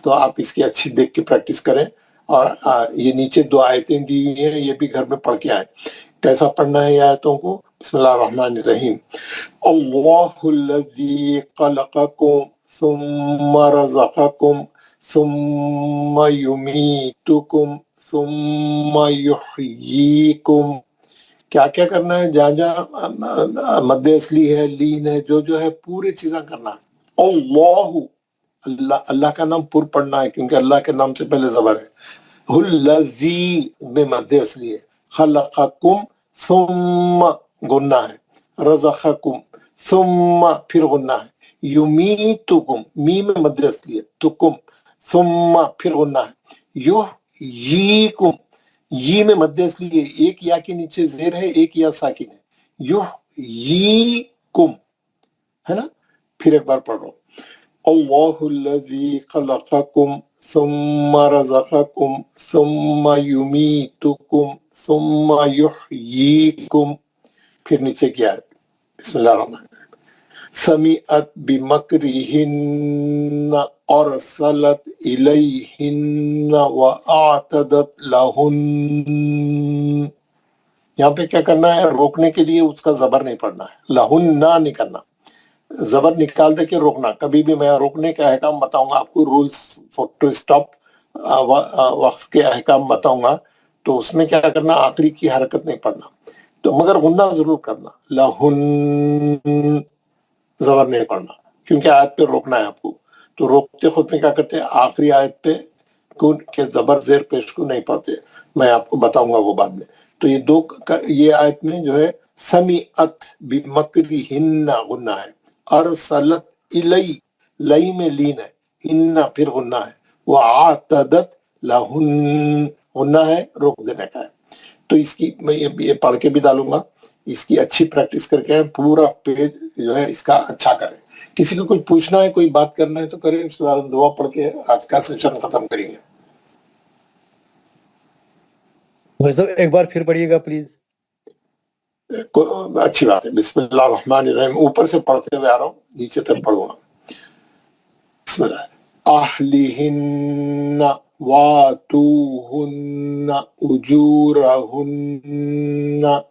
तो आप इसकी अच्छी देख के प्रैक्टिस करें. और ये नीचे 2 आयतें दी हुई हैं, ये भी घर में पढ़ के आए. कैसा पढ़ना है ये आयतों को? बिस्मिल्लाहिर्रहमानिर्रहीम। अल्लाहुल्लज़ी खलक़कुम सुम्मा रज़क़कुम सुम्मा युमीतुकुम सुम्मा युहयीकुम। क्या क्या करना है? जहाँ जहाँ मद्दे असली है, लीन है, जो जो है पूरी चीजें करना है। अल्लाहु, अल्लाह, अल्लाह का नाम पूरा पढ़ना है क्योंकि अल्लाह के नाम से पहले ज़बर है। हुल्लज़ी में मद्दे असली है। खलक़कुम सुम्मा गुन्ना है, रज़क़कुम सुम्मा फिर गुन्ना है, युमीतुकुम मी में मद्दे असली है, तुकुम सुम्मा फिर गुन्ना है, युहयीकुम ये में मध्य असली है, एक या के नीचे जेर है, एक या साकिन है, युहयीकुम है ना। फिर एक बार पढ़ो, अल्लाहुल्लज़ी खलक़कुम सुम्मा रज़क़कुम सुम्मा युमीतुकुम सुम्मा युहयीकुम। फिर नीचे की आयत, बिस्मिल्लाहिर्रहमानिर्रहीम। समीअत बिमक्रिहिन्न अरसलत इलैहिन्न व आतदत लहुन्न। यहाँ पे क्या करना है? रोकने के लिए उसका जबर नहीं पढ़ना है, लहुन्ना नहीं करना, जबर निकाल दे के रोकना। कभी भी मैं रोकने के अहकाम बताऊंगा आपको, रूल्स टू स्टॉप वक्फ के अहकाम बताऊंगा, तो उसमें क्या करना? आखिरी की हरकत नहीं पढ़ना, तो मगर गुन्ना जरूर करना, लहुन्न जबर नहीं पढ़ना क्योंकि आयत पे रोकना है आपको। तो रोकते खुद में क्या करते हैं? आखिरी आयत पे कून के जबर जेर पेश को नहीं पाते, मैं आपको बताऊंगा वो बाद में। तो ये ये आयत में जो है समीअत बिमक्रिहिन्ना गुन्ना है, अरसलत इलई लई में लीन है, हिन्ना फिर गुन्ना है, व आतदत लहुन्न गुन्ना है, रोक देने का है। तो इसकी मैं ये पढ़ के भी डालूंगा, इसकी अच्छी प्रैक्टिस करके पूरा पेज जो है इसका अच्छा करें। किसी को कुछ पूछना है, कोई बात करना है तो करें, उसके बाद हम दुआ पढ़ के आज का सेशन खत्म करेंगे। भाई साहब एक बार फिर पढ़िएगा प्लीज। अच्छी बात है। बिस्मिल्लाहिर्रहमानिर्रहीम, ऊपर से पढ़ते हुए आ रहा हूँ, नीचे तक पढ़ूंगा। बिस्मिल्लाह। अहलिहिन्ना वातूहुन्ना उजूरहुन्ना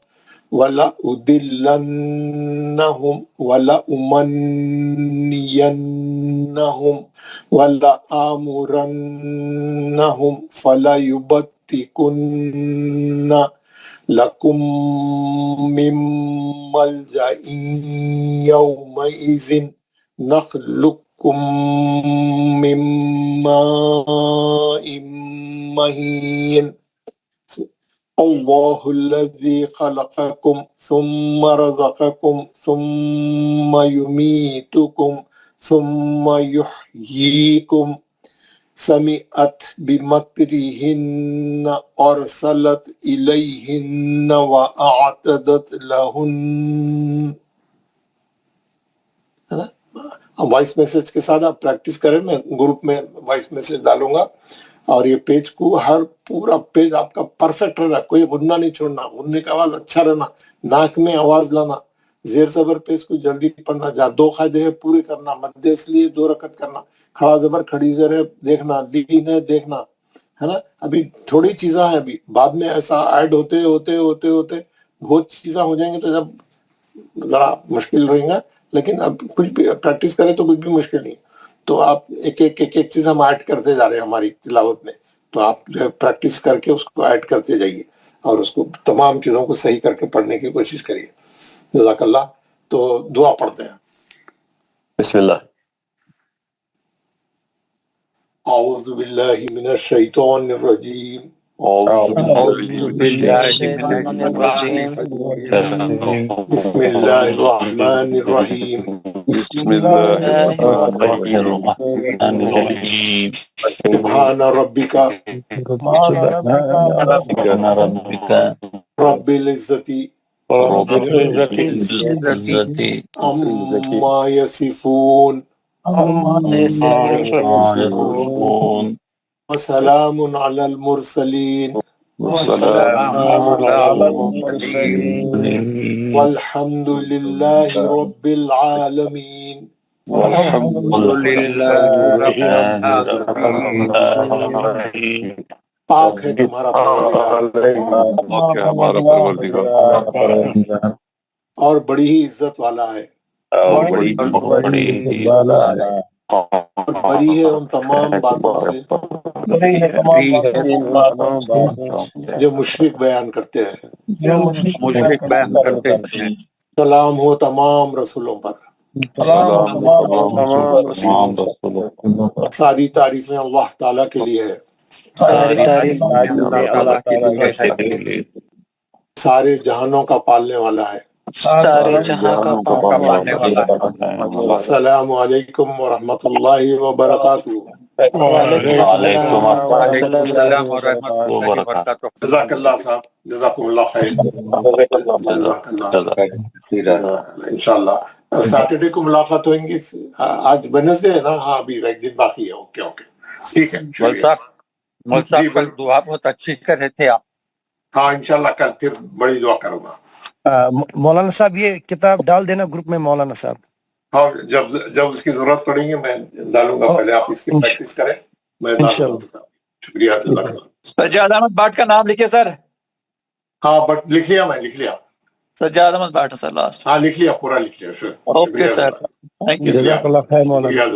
वला उदिल्लन्नहुम वला उमन्नियन्नहुम वला आमुरन्नहुम फला युबत्तिकुन्ना लकुम मिन मलजइन यौमइज़िन नखलुकुम मिन माइन महीन। अल्लाहुल्लज़ी खलक़कुम सुम्मा रज़क़कुम सुम्मा युमीतुकुम सुम्मा युहयीकुम। समीअत बिमक्रिहिन्न अरसलत इलैहिन्न व आतदत लहुन्न। है ना? वॉइस मैसेज के साथ आप प्रैक्टिस करें, मैं ग्रुप में वॉइस मैसेज डालूंगा। और ये पेज को हर पूरा पेज आपका परफेक्ट रहना, कोई गुन्ना नहीं छोड़ना, गुन्ने का आवाज अच्छा रहना, नाक में आवाज लाना, जेर जबर पेज को जल्दी पढ़ना, जहाँ दो कायदे है पूरे करना, मध्य इसलिए 2 रकत करना, खड़ा जबर खड़ी जर है देखना, लीन है देखना, है ना। अभी थोड़ी चीजें हैं, अभी बाद में ऐसा ऐड होते होते होते होते बहुत चीजें हो जाएंगे, तो जब जरा मुश्किल रहेगा, लेकिन अब कुछ भी प्रैक्टिस करें तो कुछ भी मुश्किल नहीं। तो आप एक एक चीज हम ऐड करते जा रहे हैं हमारी तिलावत में, तो आप जो है प्रैक्टिस करके उसको ऐड करते जाइए और उसको तमाम चीजों को सही करके पढ़ने की कोशिश करिए। जज़ाकल्लाह। तो दुआ पढ़ते हैं। बिस्मिल्लाह। औज़ु बिल्लाहि मिनश शैतानिर रजीम। बिस्मिल्लाहिर्रहमानिर्रहीम। सुब्हान रब्बिका रब्बिल इज्जति अम्मा यसिफून वसलामुन अलल मुरसलीन वल्हम्दुलिल्लाहि रब्बिल आलमीन। پاک ہے تمہارا پروردگار اور بڑی ہی عزت والا ہے اور بری ہے ان تمام باتوں سے جو مشرک بیان کرتے ہیں. سلام ہو تمام رسولوں پر. ساری تعریفیں اللہ تعالیٰ کے لیے ہے. سارے جہانوں کا پالنے والا ہے. السلام علیکم ورحمۃ اللہ وبرکاتہ. جزاک اللہ صاحب، جزاکم اللہ خیر. انشاءاللہ سیٹرڈے کو ملاقات ہوئیں گی. آج وینسڈے ہے نا؟ ہاں ابھی ایک دن باقی ہے. اوکے اوکے ٹھیک ہے. کل دعا بہت اچھی کر رہے تھے آپ. ہاں انشاءاللہ کل پھر بڑی دعا کروں گا. مولانا صاحب یہ کتاب ڈال دینا گروپ میں مولانا صاحب. ہاں جب اس کی ضرورت پڑیں گی میں ڈالوں گا. پہلے آپ اس کی پریکٹس کریں. میں شکریہ. سجاد احمد بٹ کا نام لکھیے سر. ہاں بٹ لکھ لیا، میں لکھ لیا. Sajjad Ahmad Bhat sir last. ہاں لکھ لیا، پورا لکھ لیا. Okay sir, thank you. جزاک اللہ خیر مولانا.